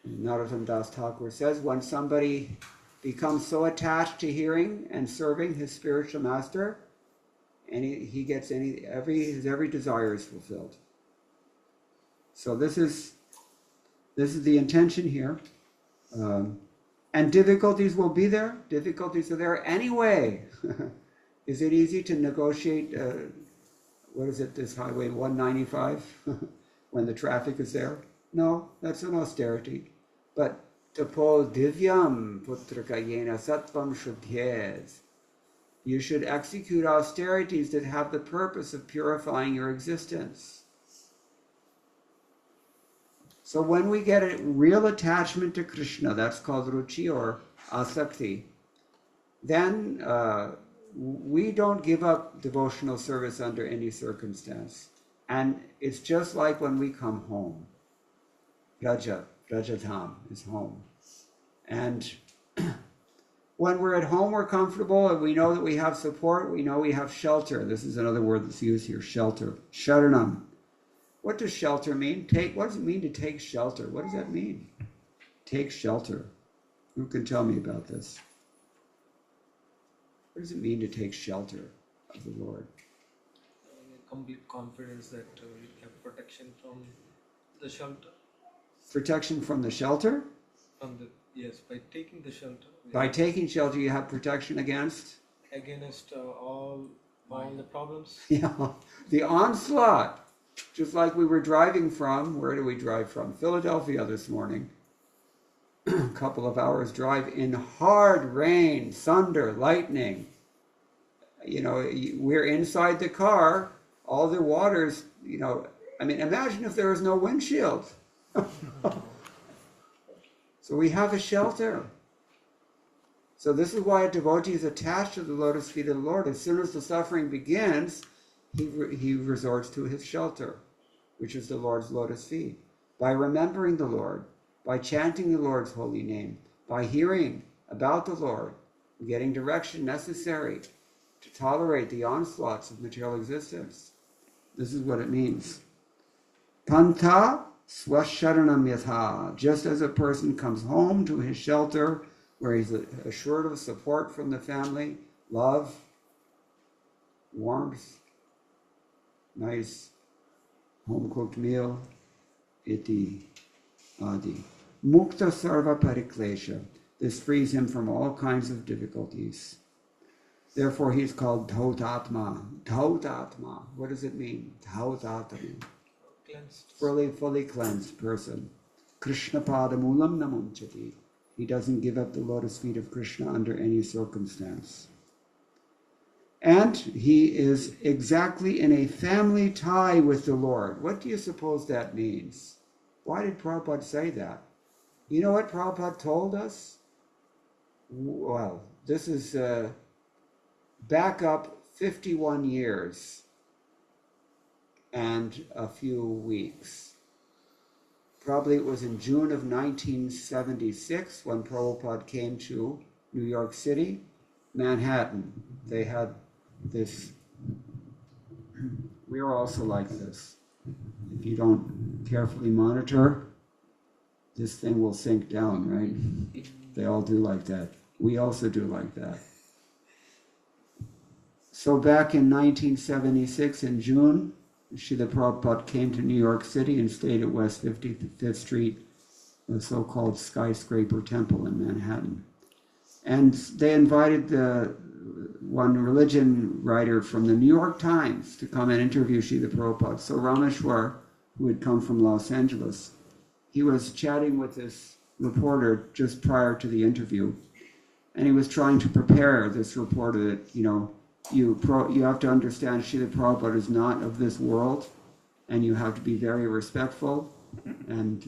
Narottam Das Thakur says, when somebody becomes so attached to hearing and serving his spiritual master, and he gets his every desire is fulfilled. So this is the intention here. And difficulties will be there. Difficulties are there anyway. Is it easy to negotiate, this highway 195, when the traffic is there? No, that's an austerity. But tapo divyam putraka yena sattvam shuddhyes. You should execute austerities that have the purpose of purifying your existence. So when we get a real attachment to Krishna, that's called ruchi or asakti, then we don't give up devotional service under any circumstance. And it's just like when we come home. Rajatam is home. And When we're at home, we're comfortable, and we know that we have support. We know we have shelter. This is another word that's used here, shelter. Sharanam. What does shelter mean? What does it mean to take shelter? What does that mean? Take shelter. Who can tell me about this? What does it mean to take shelter of the Lord? Complete confidence that we have protection from the shelter. Protection from the shelter? Yes, by taking the shelter. By taking shelter, you have protection against? Against all the problems. Yeah, the onslaught. Just like we were driving from, where do we drive from? Philadelphia this morning. A couple of hours drive in hard rain, thunder, lightning. You know, we're inside the car, all the water's, I mean, imagine if there was no windshield. So we have a shelter. So this is why a devotee is attached to the lotus feet of the Lord. As soon as the suffering begins, he resorts to his shelter, which is the Lord's lotus feet. By remembering the Lord, by chanting the Lord's holy name, by hearing about the Lord, getting direction necessary to tolerate the onslaughts of material existence. This is what it means. Panta swasharanam yatha. Just as a person comes home to his shelter, where he's assured of support from the family, love, warmth, nice home-cooked meal, iti adi. Mukta sarva pariklesha. This frees him from all kinds of difficulties. Therefore, he's called Dhautatma. Dhautatma. What does it mean? Dhautatma. Cleansed. Fully cleansed person. Krishna padamulam namunchati. He doesn't give up the lotus feet of Krishna under any circumstance. And he is exactly in a family tie with the Lord. What do you suppose that means? Why did Prabhupada say that? You know what Prabhupada told us? Well, this is back up 51 years and a few weeks. Probably it was in June of 1976 when Prabhupada came to New York City, Manhattan. They had this, we're also like this. If you don't carefully monitor, this thing will sink down, right? They all do like that. We also do like that. So back in 1976 in June, Srila Prabhupada came to New York City and stayed at West 55th Street, the so-called skyscraper temple in Manhattan. And they invited one religion writer from the New York Times to come and interview Srila Prabhupada. So Rameshwar, who had come from Los Angeles, he was chatting with this reporter just prior to the interview. And he was trying to prepare this reporter that, you have to understand Srila Prabhupada is not of this world, and you have to be very respectful. And,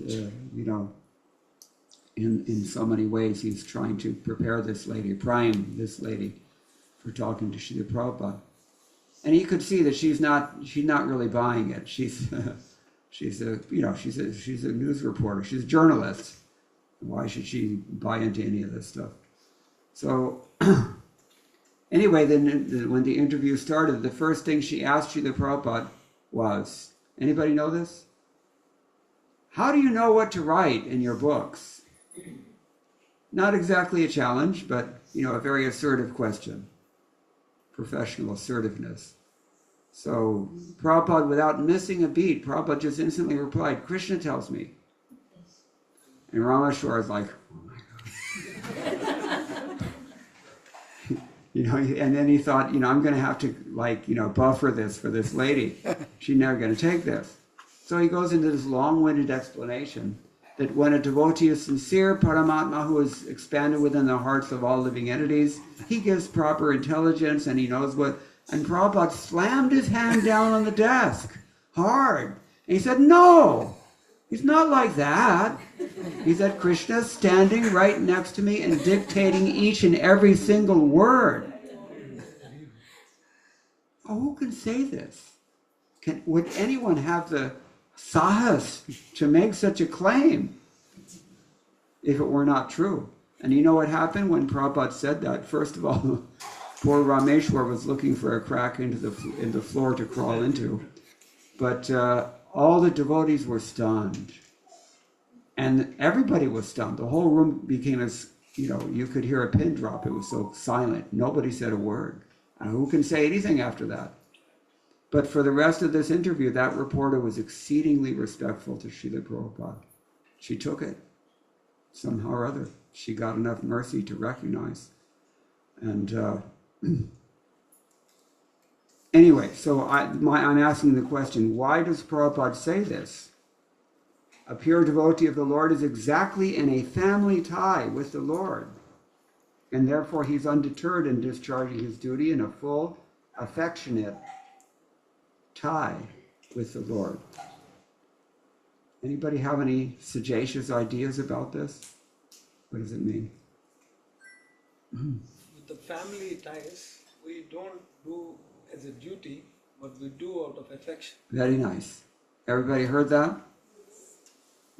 in so many ways, he's trying to prepare prime this lady for talking to Srila Prabhupada. And he could see that she's not really buying it. She's a news reporter. She's a journalist. Why should she buy into any of this stuff? So anyway, then when the interview started, the first thing she asked Srila Prabhupada was, anybody know this? How do you know what to write in your books? Not exactly a challenge, but a very assertive question. Professional assertiveness. So Prabhupada, without missing a beat, Prabhupada just instantly replied, Krishna tells me. And Rameshwar is like, oh my God. And then he thought, I'm going to have to buffer this for this lady. She's never going to take this. So he goes into this long-winded explanation that when a devotee is sincere, Paramatma, who is expanded within the hearts of all living entities, he gives proper intelligence and he knows what. And Prabhupada slammed his hand down on the desk, hard. And he said, no, he's not like that. He said, Krishna's standing right next to me and dictating each and every single word. Oh, who can say this? Would anyone have the sahas to make such a claim if it were not true? And you know what happened when Prabhupada said that? First of all, poor Rameshwar was looking for a crack in the floor to crawl into. But all the devotees were stunned. And everybody was stunned. The whole room became as, you could hear a pin drop. It was so silent. Nobody said a word. And who can say anything after that? But for the rest of this interview, that reporter was exceedingly respectful to Srila Prabhupada. She took it somehow or other. She got enough mercy to recognize. And anyway, so I'm asking the question, why does Prabhupada say this? A pure devotee of the Lord is exactly in a family tie with the Lord, and therefore he's undeterred in discharging his duty in a full, affectionate tie with the Lord. Anybody have any sagacious ideas about this? What does it mean? With the family ties, we don't do as a duty, but we do out of affection. Very nice. Everybody heard that?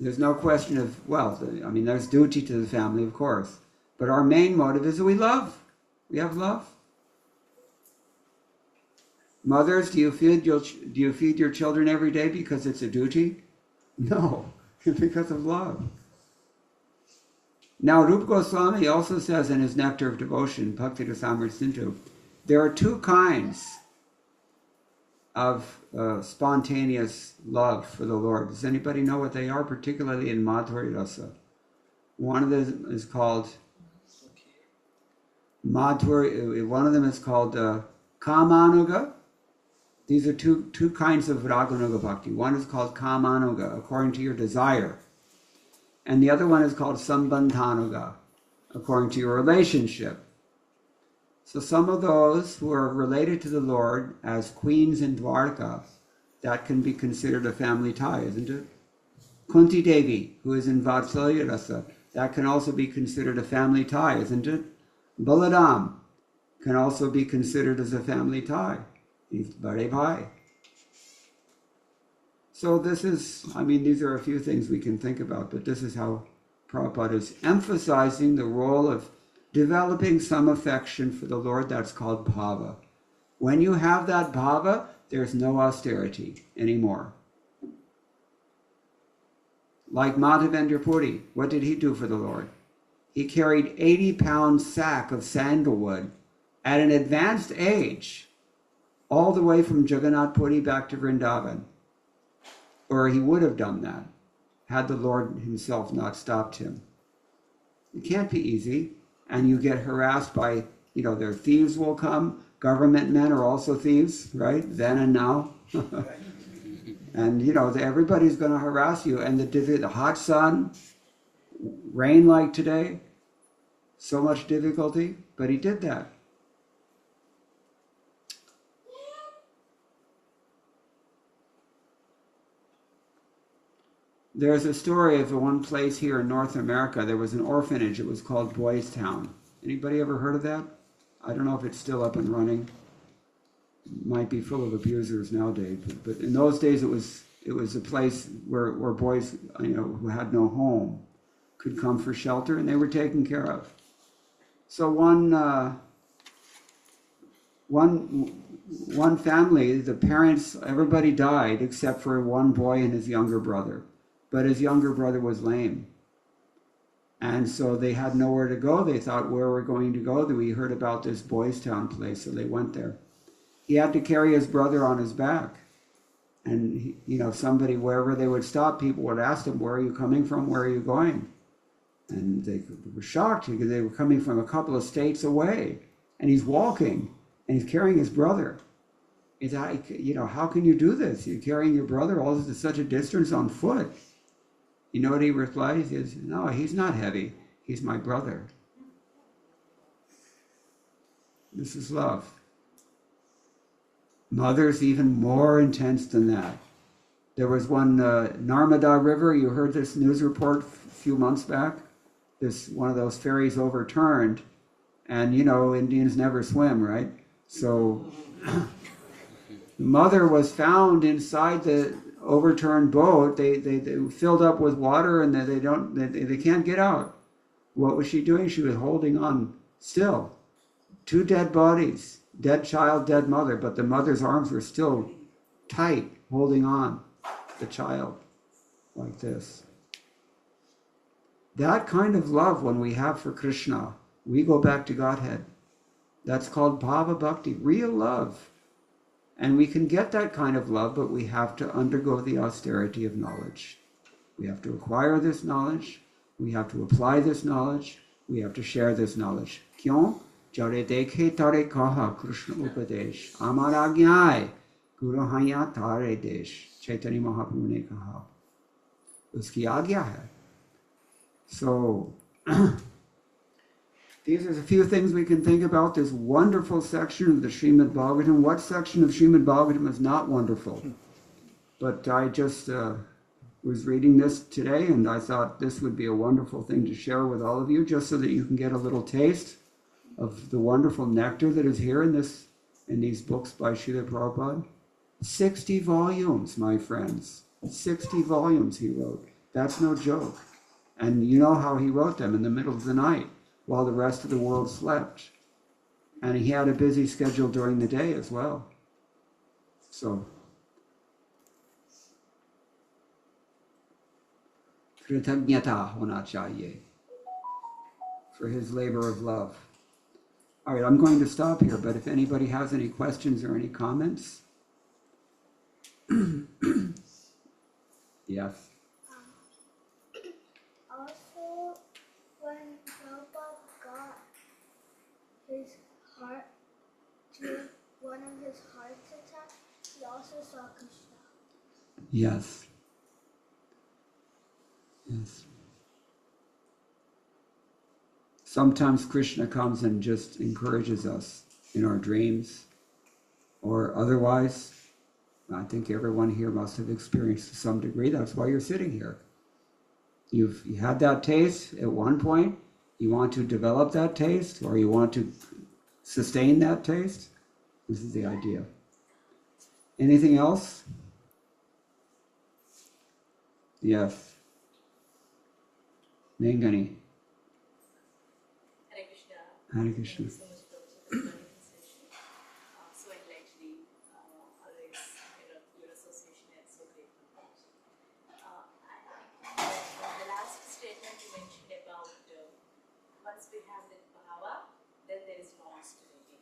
There's no question of, there's duty to the family, of course. But our main motive is that we love. We have love. Mothers, do you feed your children every day because it's a duty? No, because of love. Now, Rupa Goswami also says in his Nectar of Devotion, Bhakti Rasamrita Sindhu, there are two kinds of spontaneous love for the Lord. Does anybody know what they are, particularly in Madhurya Rasa? One of them is called Madhurya. One of them is called Kamanuga. These are two kinds of Raganuga Bhakti. One is called Kamanuga, according to your desire. And the other one is called Sambandhanuga, according to your relationship. So some of those who are related to the Lord as queens in Dwarka, that can be considered a family tie, isn't it? Kunti Devi, who is in Vatsalya Rasa, that can also be considered a family tie, isn't it? Baladam can also be considered as a family tie. He's Bade Bhai. So these are a few things we can think about, but this is how Prabhupada is emphasizing the role of developing some affection for the Lord. That's called bhava. When you have that bhava, there's no austerity anymore. Like Madhavendra Puri, what did he do for the Lord? He carried 80-pound sack of sandalwood at an advanced age, all the way from Jagannath Puri back to Vrindavan. Or he would have done that, had the Lord himself not stopped him. It can't be easy. And you get harassed by, their thieves will come. Government men are also thieves, right? Then and now. And, everybody's going to harass you. And the hot sun, rain like today, so much difficulty. But he did that. There's a story of one place here in North America. There was an orphanage. It was called Boys Town. Anybody ever heard of that? I don't know if it's still up and running. It might be full of abusers nowadays. But in those days, it was a place where boys, who had no home, could come for shelter, and they were taken care of. So one family, the parents, everybody died except for one boy and his younger brother. But his younger brother was lame. And so they had nowhere to go. They thought, where we're going to go? We heard about this Boys Town place, so they went there. He had to carry his brother on his back. And, somebody, wherever they would stop, people would ask him, where are you coming from? Where are you going? And they were shocked because they were coming from a couple of states away. And he's walking, and he's carrying his brother. It's like, how can you do this? You're carrying your brother all to such a distance on foot. You know what he replied? He says, no, he's not heavy. He's my brother. This is love. Mother's even more intense than that. There was one Narmada River. You heard this news report a few months back? One of those ferries overturned. And, Indians never swim, right? So the mother was found inside the overturned boat. They filled up with water, and they can't get out. What was she doing? She was holding on still. 2 dead bodies, dead child, dead mother, but the mother's arms were still tight, holding on the child like this. That kind of love, when we have for Krishna, we go back to Godhead. That's called bhava bhakti, real love. And we can get that kind of love, but we have to undergo the austerity of knowledge. We have to acquire this knowledge. We have to apply this knowledge. We have to share this knowledge. Kyon? Jare dekhe tare kaha Krishna upadesh. Amar agyai guru haya tare desh. Chaitanya Mahaprabhu ne kaha. Uski agya hai. So, these are a few things we can think about this wonderful section of the Srimad Bhagavatam. What section of Srimad Bhagavatam is not wonderful? But I just was reading this today, and I thought this would be a wonderful thing to share with all of you, just so that you can get a little taste of the wonderful nectar that is here in these books by Srila Prabhupada. 60 volumes, my friends. 60 volumes he wrote. That's no joke. And you know how he wrote them, in the middle of the night, while the rest of the world slept. And he had a busy schedule during the day as well. So, kritagnyata hona chahiye for his labor of love. All right, I'm going to stop here, but if anybody has any questions or any comments. Yes. Also, when Prabhupada got his heart to one of his heart attacks, he also saw Krishna. Yes. Yes. Sometimes Krishna comes and just encourages us in our dreams, or otherwise. I think everyone here must have experienced to some degree. That's why you're sitting here. You had that taste at one point. You want to develop that taste, or you want to sustain that taste. This is the idea. Anything else? Yes. Nengani. Hare Krishna. Hare Krishna. Thank you so much, Prabhuji, for the wonderful session. So enlightening. Always, your association is so grateful. The last statement you mentioned about once we have that bhava, then there is no austerity.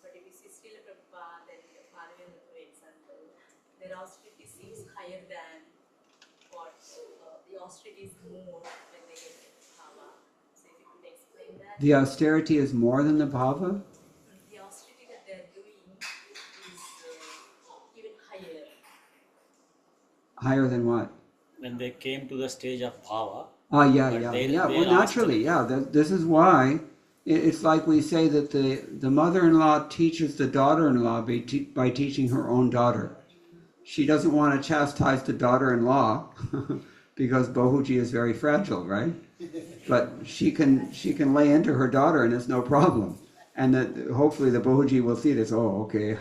But if you see Srila Prabhupada and Madhavendra, for example, their austerity seems higher than what the austerity is more when they get that bhava. So if you could explain that. The austerity is more than the bhava? The austerity that they are doing is even higher. Higher than what? When they came to the stage of bhava, Yeah. their Well, naturally, This is why it's like we say that the mother-in-law teaches the daughter-in-law by teaching her own daughter. She doesn't want to chastise the daughter-in-law because Bahuji is very fragile, right? But she can lay into her daughter and it's no problem. And that hopefully the Bahuji will see this. Oh, okay,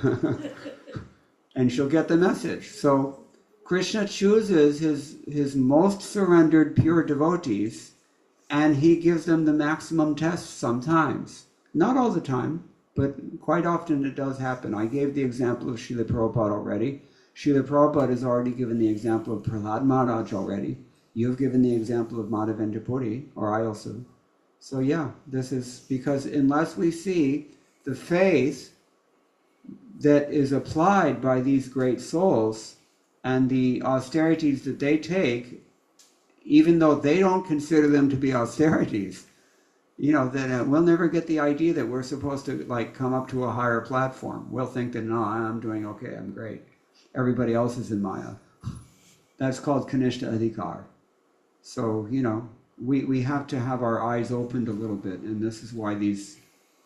and she'll get the message. So Krishna chooses his most surrendered pure devotees, and he gives them the maximum test sometimes. Not all the time, but quite often it does happen. I gave the example of Srila Prabhupada already. Srila Prabhupada has already given the example of Prahlad Maharaj already. You've given the example of Madhavendra Puri, or I also. So yeah, this is because unless we see the faith that is applied by these great souls and the austerities that they take, even though they don't consider them to be austerities, then we'll never get the idea that we're supposed to come up to a higher platform. We'll think that, no, I'm doing okay, I'm great. Everybody else is in Maya. That's called Kanishta Adhikar. So, we have to have our eyes opened a little bit, and this is why these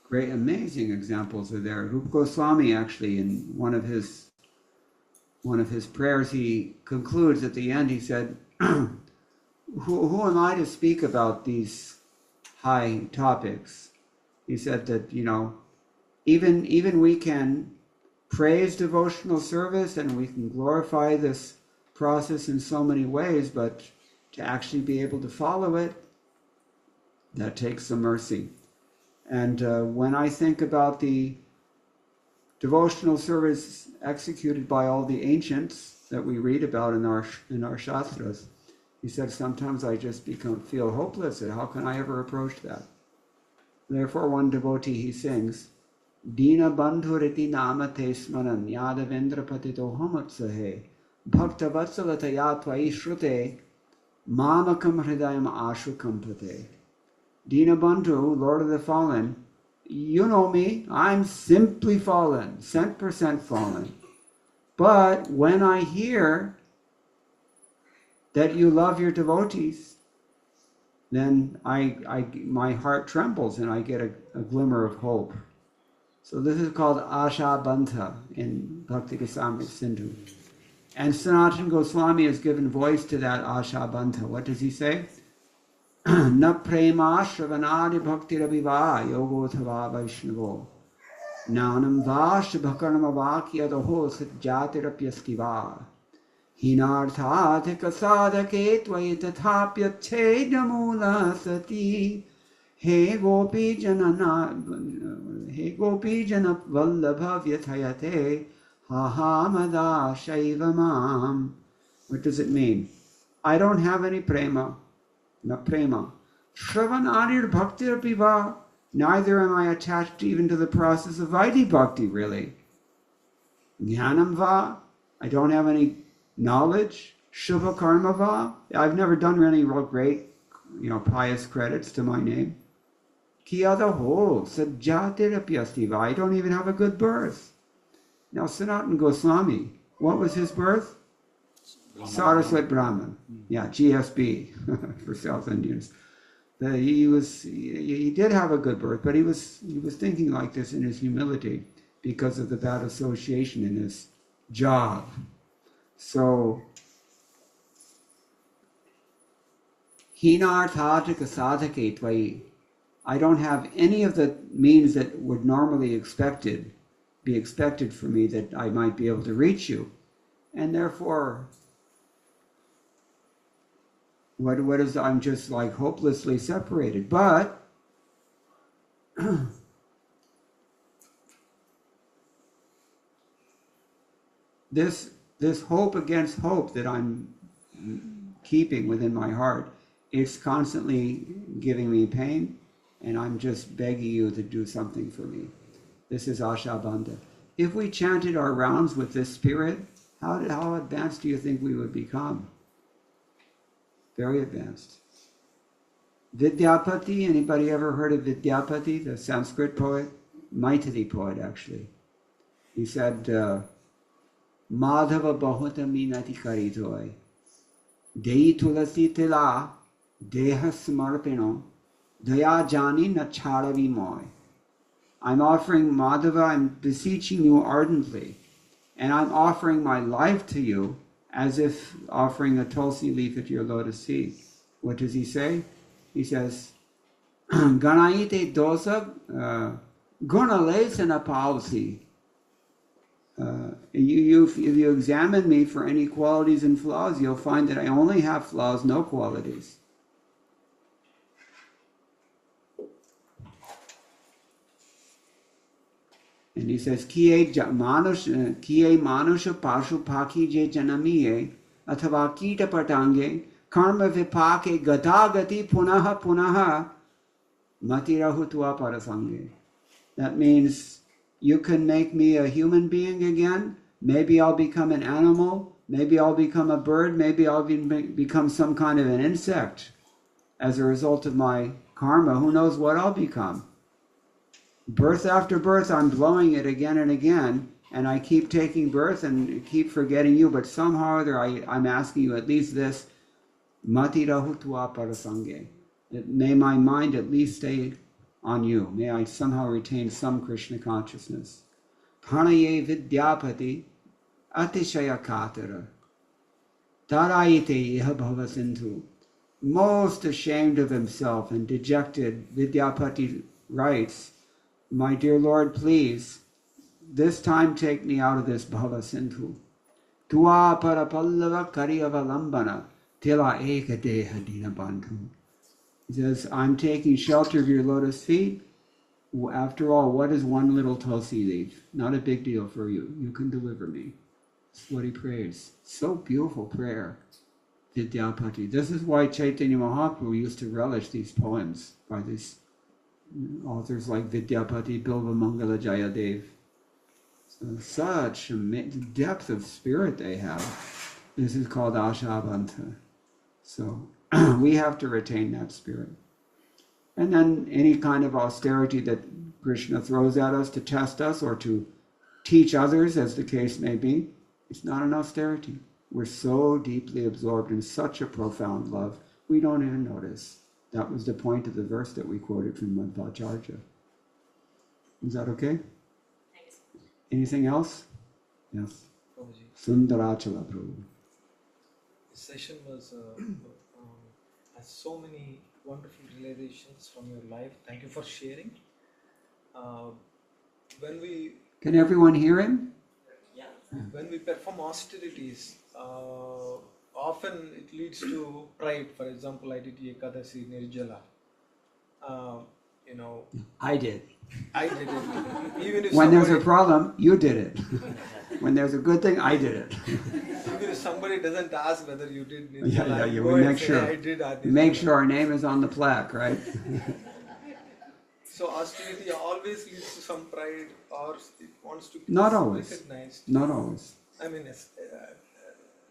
great, amazing examples are there. Rupa Goswami, actually, in one of his prayers, he concludes at the end, he said, who am I to speak about these high topics? He said that, even we can praise devotional service and we can glorify this process in so many ways, but to actually be able to follow it, That takes some mercy. And when I think about the devotional service executed by all the ancients that we read about in our Shastras, he said, sometimes I just feel hopeless at how can I ever approach that. Therefore, one devotee, he sings, Dina bandhuriti nama te smaran yadavendra patito homatsahe bhakta vatsalataya tvai shrute mamakam hridayam ashu kampate. Dina Bandhu, Lord of the Fallen, you know me, I'm simply fallen, 100% fallen. But when I hear that you love your devotees, then my heart trembles and I get a glimmer of hope. So this is called Asha Bandha in Bhakti Rasamrita Sindhu. And Sanatana Goswami has given voice to that Asha Bandha. What does he say? Na prema shravanadi bhakti raviva yogo thava vaishnavo nanam vash bhakarma vakyadaho satjatirapyaskiva hinarthadhika sadhake tvai tathapyachedamula sati he gopi jana vallabha vyathayate hahamada shaivamam. What does it mean? I don't have any prema. Na prema. Shravan adir bhakti piva. Neither am I attached even to the process of Vaidhi bhakti, really. Jnanam va. I don't have any knowledge. Shubha karma va. I've never done any real great, pious credits to my name. Kiyada ho. Sajjatirapyasti va. I don't even have a good birth. Now Sanatana Goswami, what was his birth? Saraswat Brahman, yeah, GSB for South Indians. He did have a good birth, but he was thinking like this in his humility because of the bad association in his job. So, hinarthajika sadhake tvai. I don't have any of the means that would normally be expected for me that I might be able to reach you, and therefore. What is, I'm just like hopelessly separated. But this hope against hope that I'm keeping within my heart, it's constantly giving me pain, and I'm just begging you to do something for me. This is Asha Bandha. If we chanted our rounds with this spirit, how advanced do you think we would become? Very advanced. Vidyapati, anybody ever heard of Vidyapati, the Sanskrit poet? Maithili poet, actually. He said, Madhava bahuta minati karitoi, Dei tulasi tila, deha samarpino, daya jani nacharavi moi. I'm offering Madhava, I'm beseeching you ardently, and I'm offering my life to you, as if offering a tulsi leaf at your lotus feet. What does he say? He says, Ganaite dosa gunalesana pausi. If you examine me for any qualities and flaws, you'll find that I only have flaws, no qualities. And he says, Kiye manusha pashu paki je janamiye athava kita patange karma vipake gadagati punaha punaha matirahutua parasange. That means you can make me a human being again. Maybe I'll become an animal. Maybe I'll become a bird. Maybe I'll become some kind of an insect as a result of my karma. Who knows what I'll become? Birth after birth, I'm blowing it again and again, and I keep taking birth and keep forgetting you, but somehow or other I'm asking you at least this, Mati rahutua parasange, that may my mind at least stay on you. May I somehow retain some Krishna consciousness. Pranaye vidyapati atishaya katara tarayite iha bhava sindhu. Most ashamed of himself and dejected, Vidyapati writes, my dear Lord, please, this time take me out of this bhava sindhu. Tua parapallava karyavalambana tila eka deha dina bandhu. He says, I'm taking shelter of your lotus feet. After all, what is one little tulsi leaf? Not a big deal for you. You can deliver me. That's what he prays. So beautiful prayer. Vidyapati. This is why Chaitanya Mahaprabhu used to relish these poems by these authors like Vidyapati, Bilva Mangala Jayadev. So such a depth of spirit they have. This is called Ashabanta. So we have to retain that spirit. And then any kind of austerity that Krishna throws at us to test us or to teach others, as the case may be, it's not an austerity. We're so deeply absorbed in such a profound love, we don't even notice. That was the point of the verse that we quoted from Madhvacharya. Is that okay? Anything else? Yes. Prabhuji. Sundarachala Prabhu. This session was has so many wonderful realizations from your life. Thank you for sharing. When we Can everyone hear him? when we perform austerities, often it leads to pride. For example, I did Ekadasi Nirjala. I did. I did it. Even if When there's a somebody, problem, you did it. When there's a good thing, I did it. even if somebody doesn't ask whether you did Nirjala, Yeah, go we and make say, sure. I did Nirjala. Make sure our name is on the plaque, right? So austerity always leads to some pride, or it wants to be Not always. recognized. Not always. I mean,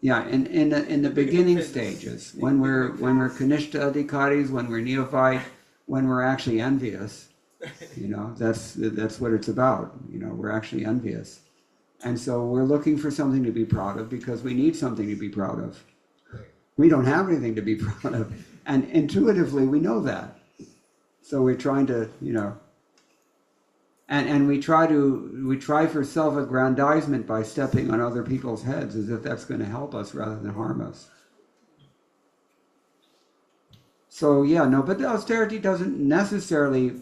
Yeah, in the beginning stages, when we're Kanishta Adhikaris, when we're neophyte, when we're actually envious, that's what it's about. We're actually envious. And so we're looking for something to be proud of because we need something to be proud of. We don't have anything to be proud of. And intuitively we know that. So we're trying to, and we try for self-aggrandizement by stepping on other people's heads as if that's going to help us rather than harm us. So but the austerity doesn't necessarily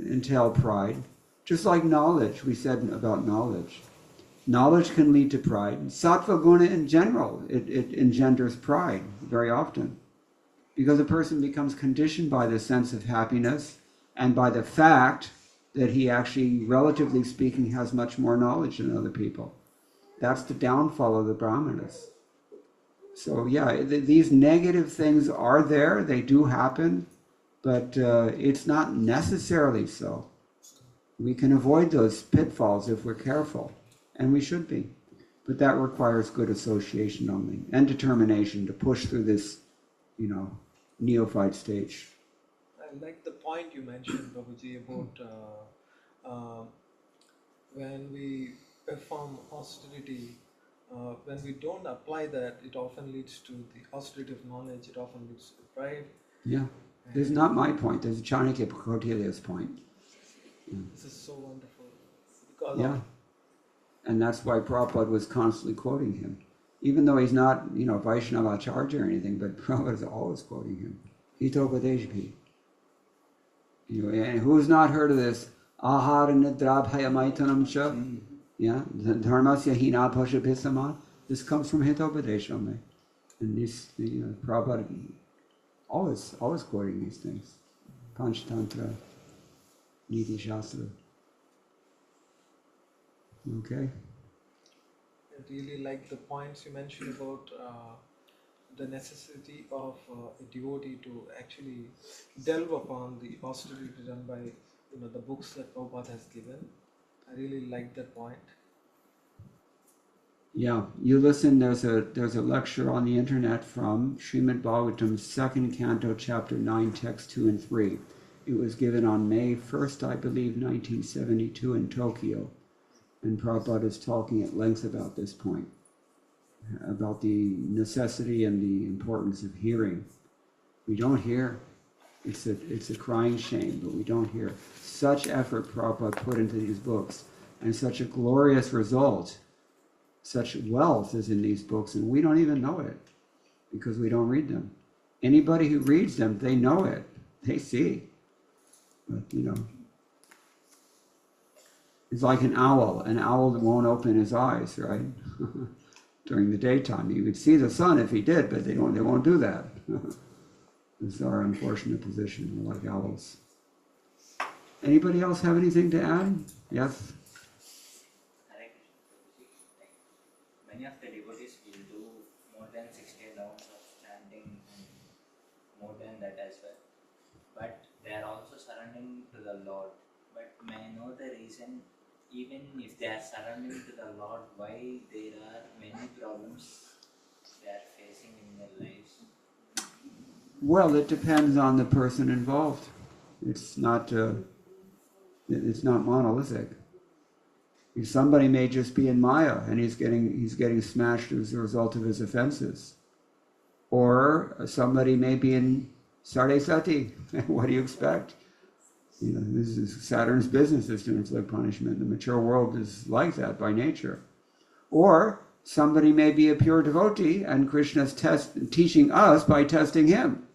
entail pride. Just like knowledge, we said about knowledge. Knowledge can lead to pride. Sattva guna in general, it engenders pride very often. Because a person becomes conditioned by the sense of happiness and by the fact that he actually, relatively speaking, has much more knowledge than other people. That's the downfall of the Brahmanas. So these negative things are there, they do happen, but it's not necessarily so. We can avoid those pitfalls if we're careful, and we should be. But that requires good association only, and determination to push through this, neophyte stage. I like the point you mentioned, Prabhuji, about when we perform austerity, when we don't apply that, it often leads to the austerity of knowledge, it often leads to pride. Yeah. This is not my point, this is Chanakya Kautiliya's point. This is so wonderful. Because And that's why Prabhupada was constantly quoting him. Even though he's not, Vaishnava Acharya or anything, but Prabhupada is always quoting him. Hitopadeshbhi. And who's not heard of this? Ahara nidrabhaya maitanam cha. Yeah, dharmasya hina pashabhisama. This comes from Hitopadesham. And Prabhupada always quoting these things. Panchatantra, Niti Shastra. Okay. I really like the points you mentioned about the necessity of a devotee to actually delve upon the austerity done by the books that Prabhupada has given. I really like that point. Yeah, you listen, there's a lecture on the internet from Srimad Bhagavatam's 2nd canto, chapter 9, text 2 and 3. It was given on May 1st, I believe, 1972 in Tokyo. And Prabhupada is talking at length about this point, about the necessity and the importance of hearing. We don't hear. It's a crying shame, but we don't hear. Such effort Prabhupada put into these books, and such a glorious result, such wealth is in these books, and we don't even know it, because we don't read them. Anybody who reads them, they know it. They see. But, it's like an owl. An owl that won't open his eyes, right? During the daytime. You would see the sun if he did, but they won't do that. This is our unfortunate position. We're like owls. Anybody else have anything to add? Yes? Hare Krishna, Prabhuji. Like, many of the devotees will do more than 60 rounds of chanting and more than that as well. But they are also surrendering to the Lord. But may I know the reason, even if they are surrendering to the Lord, why there are many problems they are facing in their lives? Well, it depends on the person involved. It's not monolithic. Somebody may just be in Maya and he's getting smashed as a result of his offenses. Or somebody may be in Sarde Sati. What do you expect? This is Saturn's business, is to inflict punishment. The mature world is like that by nature. Or somebody may be a pure devotee and Krishna's teaching us by testing him,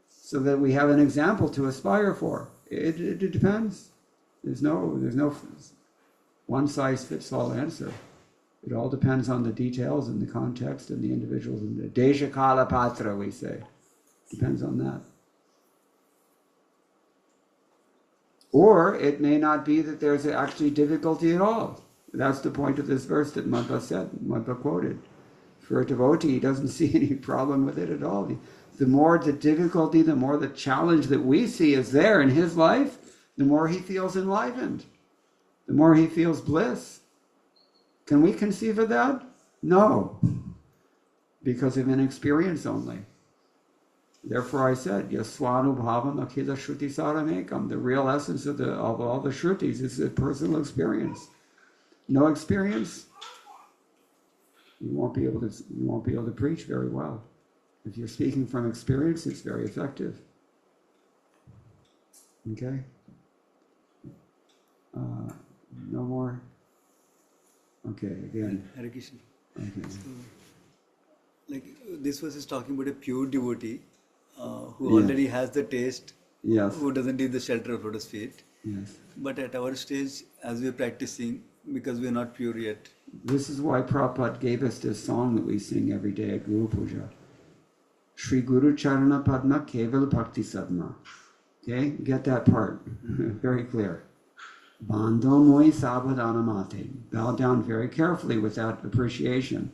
so that we have an example to aspire for. It depends. There's no one-size-fits-all answer. It all depends on the details and the context and the individuals. And the Desha Kala Patra, we say. Depends on that. Or it may not be that there's actually difficulty at all. That's the point of this verse that Madhva quoted. For a devotee, he doesn't see any problem with it at all. The more the difficulty, the more the challenge that we see is there in his life, the more he feels enlivened, the more he feels bliss. Can we conceive of that? No, because of inexperience only. Therefore I said, Yaswanubhavam Akhila Shruti Saramekam. The real essence of all the Shrutis is a personal experience. No experience, you won't be able to preach very well. If you're speaking from experience, it's very effective. Okay? No more? Okay, again. Hare Krishna. Okay. So, like this verse is talking about a pure devotee who Yeah. already has the taste, Yes. who doesn't need the shelter of lotus feet. Yes. But at our stage, as we're practicing, because we're not pure yet. This is why Prabhupada gave us this song that we sing every day at Guru Puja. Shri Guru Charana Padma Keval Bhakti Sadma. Okay, get that part. Very clear. Bandho moi sabadana mate. Bow down very carefully with that appreciation.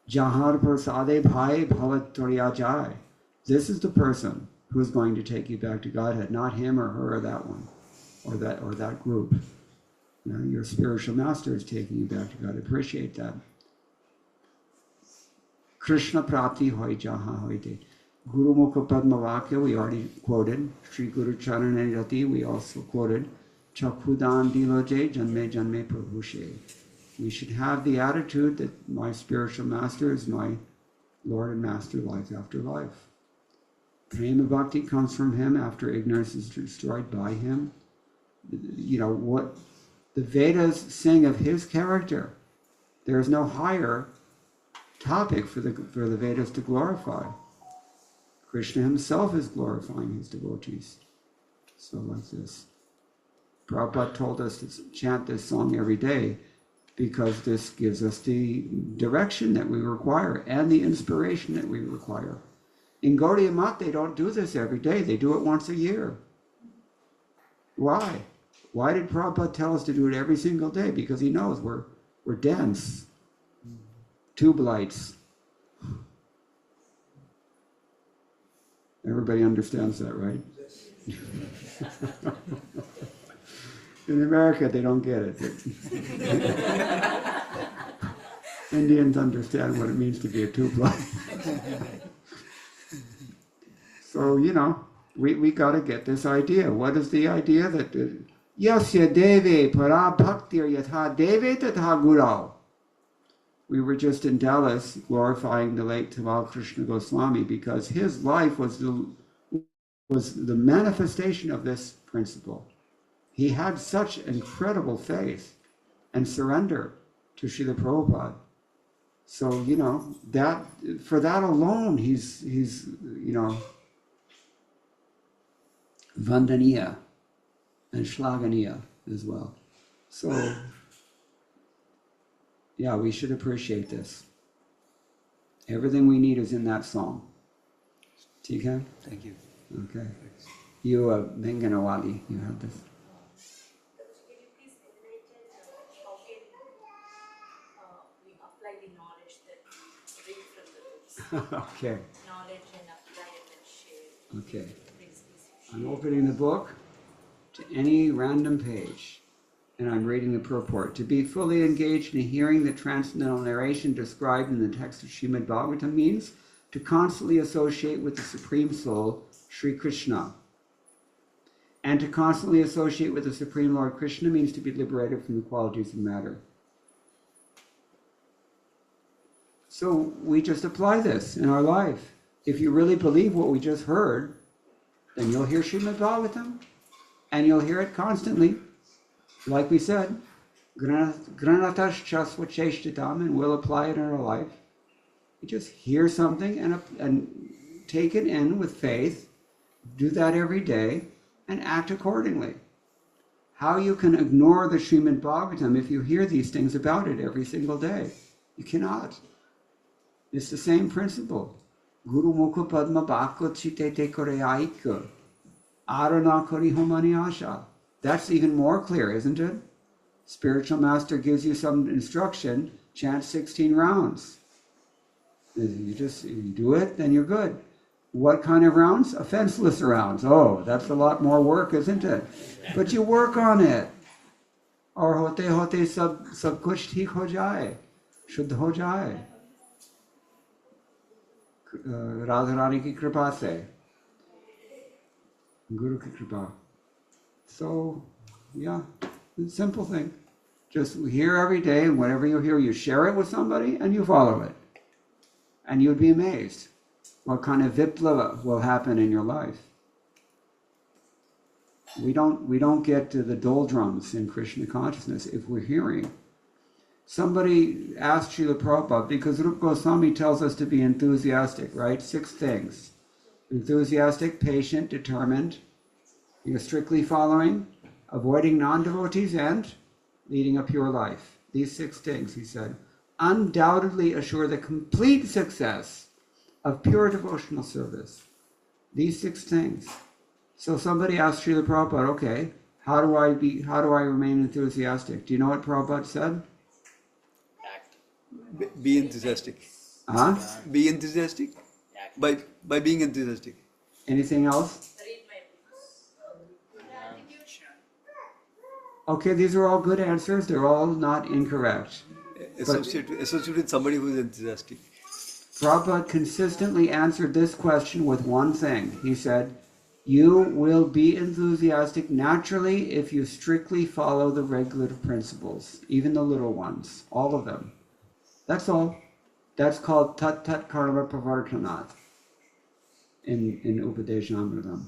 Jahar prasade bhai bhavat turiya jai. This is the person who is going to take you back to Godhead, not him or her or that one, or that group. Your spiritual master is taking you back to God. Appreciate that. Krishna prapti hoy jaha hoite. Guru Mukha Padma Vakya, we already quoted. Sri Guru Charane Rati, we also quoted. Chakhudan diloje janme janme prabhushe. We should have the attitude that my spiritual master is my Lord and Master life after life. Prema Bhakti comes from him after ignorance is destroyed by him. What the Vedas sing of his character. There is no higher topic for the Vedas to glorify. Krishna himself is glorifying his devotees. So like this. Prabhupada told us to chant this song every day because this gives us the direction that we require and the inspiration that we require. In Gaudiya Math, they don't do this every day. They do it once a year. Why? Why did Prabhupada tell us to do it every single day? Because he knows we're dense. Tube lights. Everybody understands that, right? In America, they don't get it. Indians understand what it means to be a tube light. So, we got to get this idea. What is the idea? That Yasya deve para bhaktir yatha deve tatha gurau. We were just in Dallas glorifying the late Tamal Krishna Goswami because his life was the manifestation of this principle. He had such incredible faith and surrender to Srila Prabhupada. So, that for that alone, he's Vandaniya and Shlaganiya as well. So, yeah, we should appreciate this. Everything we need is in that song. Okay? Thank you. Okay. You, Benganawali, you have this. Can you please enlighten how can we apply the knowledge that we read from the books? Okay. Knowledge and apply and then share. Okay. Please, I'm opening the book to any random page, and I'm reading the purport. To be fully engaged in hearing the transcendental narration described in the text of Srimad Bhagavatam means to constantly associate with the Supreme Soul, Sri Krishna. And to constantly associate with the Supreme Lord Krishna means to be liberated from the qualities of matter. So we just apply this in our life. If you really believe what we just heard, then you'll hear Srimad Bhagavatam, and you'll hear it constantly. Like we said, Granatash Chasvacheshtatam, and we'll apply it in our life. You just hear something and take it in with faith, do that every day, and act accordingly. How you can ignore the Srimad Bhagavatam if you hear these things about it every single day? You cannot. It's the same principle. Guru Mukha Padma Bhakko Chitete Koreaika Arana Kori Homani Asha. That's even more clear, isn't it? Spiritual master gives you some instruction, chant 16 rounds. You do it, then you're good. What kind of rounds? Offenseless rounds. Oh, that's a lot more work, isn't it? But you work on it. Aur hote hote sab kuch theek ho jaye. Shuddh ho jaye. Radharani ki kripa se. Guru ki kripa. So, yeah, it's a simple thing. Just hear every day, and whatever you hear, you share it with somebody, and you follow it. And you'd be amazed what kind of viplava will happen in your life. We don't get to the doldrums in Krishna consciousness if we're hearing. Somebody asked Srila Prabhupada, because Rupa Goswami tells us to be enthusiastic, right? 6 things. Enthusiastic, patient, determined, strictly following, avoiding non-devotees, and leading a pure life. These 6 things, he said, undoubtedly assure the complete success of pure devotional service. These 6 things. So somebody asked Srila Prabhupada, okay, how do I remain enthusiastic? Do you know what Prabhupada said? Be enthusiastic. Huh? Be enthusiastic by being enthusiastic. Anything else? Read my books. Okay, these are all good answers. They're all not incorrect. Associate with somebody who is enthusiastic. Prabhupada consistently answered this question with one thing. He said, you will be enthusiastic naturally if you strictly follow the regulative principles, even the little ones, all of them. That's all. That's called tat tat karma pravartanat in Upadeshamritam.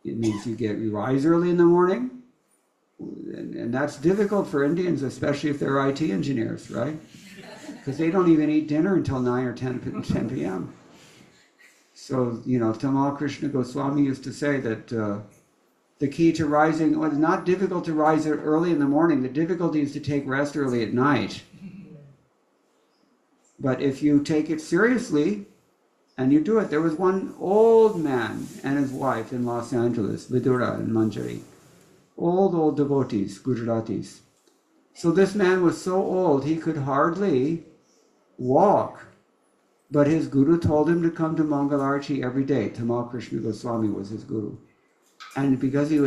It means you rise early in the morning, and that's difficult for Indians, especially if they're IT engineers, right? Because they don't even eat dinner until 9 or 10 p.m. So, Tamal Krishna Goswami used to say that the key to rising, well, it's not difficult to rise early in the morning. The difficulty is to take rest early at night. But if you take it seriously and you do it, there was one old man and his wife in Los Angeles, Vidura and Manjari. Old devotees, Gujaratis. So this man was so old he could hardly walk. But his guru told him to come to Mangalarchi every day. Tamal Krishna Goswami was his guru. And because he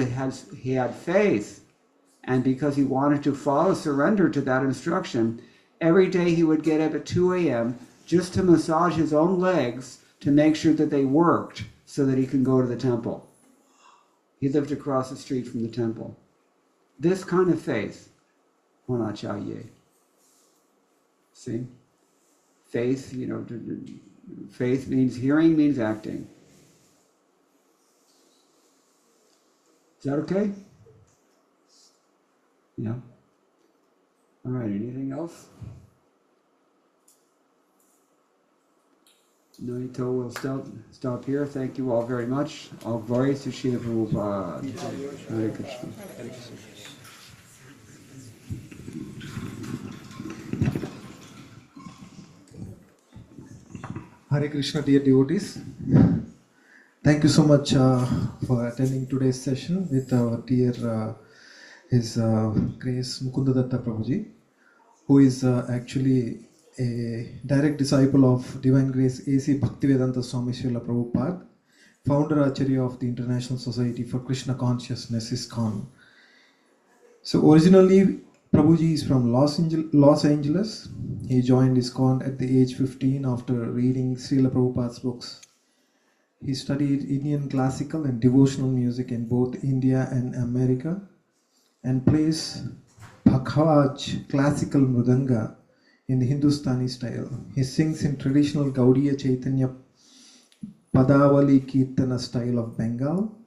had faith, and because he wanted to follow surrender to that instruction, every day he would get up at 2 a.m. just to massage his own legs to make sure that they worked so that he can go to the temple. He lived across the street from the temple. This kind of faith, hona chahiye. See? Faith, faith means hearing, means acting. Is that okay? Yeah. All right, anything else? Noito will stop here. Thank you all very much. All glories to Srila Prabhupada. Hare Krishna. Hare Krishna. Hare Krishna, dear devotees. Thank Thank you so much for attending today's session with our dear His Grace Mukunda Datta Prabhuji, who is actually a direct disciple of Divine Grace A.C. Bhaktivedanta Swami Srila Prabhupada, founder Acharya of the International Society for Krishna Consciousness, ISKCON. So originally, Prabhuji is from Los Angeles. He joined ISKCON at the age 15 after reading Srila Prabhupada's books. He studied Indian classical and devotional music in both India and America and plays Bhakhavaj classical mridanga in the Hindustani style. He sings in traditional Gaudiya Chaitanya Padavali Kirtana style of Bengal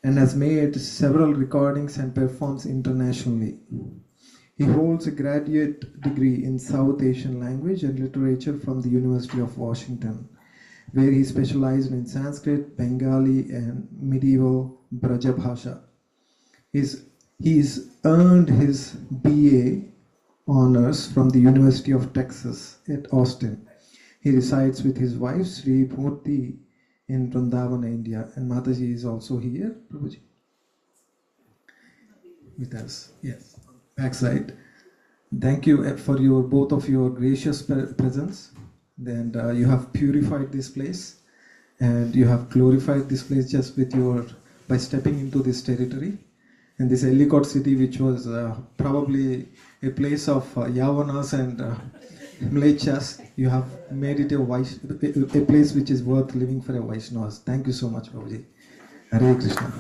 and has made several recordings and performs internationally. He holds a graduate degree in South Asian language and literature from the University of Washington, where he specialized in Sanskrit, Bengali, and medieval Braja Bhasha. He's earned his BA honors from the University of Texas at Austin. He resides with his wife, Sri Murthy, in Vrindavan, India. And Mataji is also here, Prabhuji, with us. Yes, backside. Thank you for both of your gracious presence. And you have purified this place, and you have glorified this place just by stepping into this territory. And this Ellicott city, which was probably a place of Yavanas and Mlechas, you have made it a place which is worth living for a Vaishnavas. Thank you so much, Prabhuji. Hare Krishna.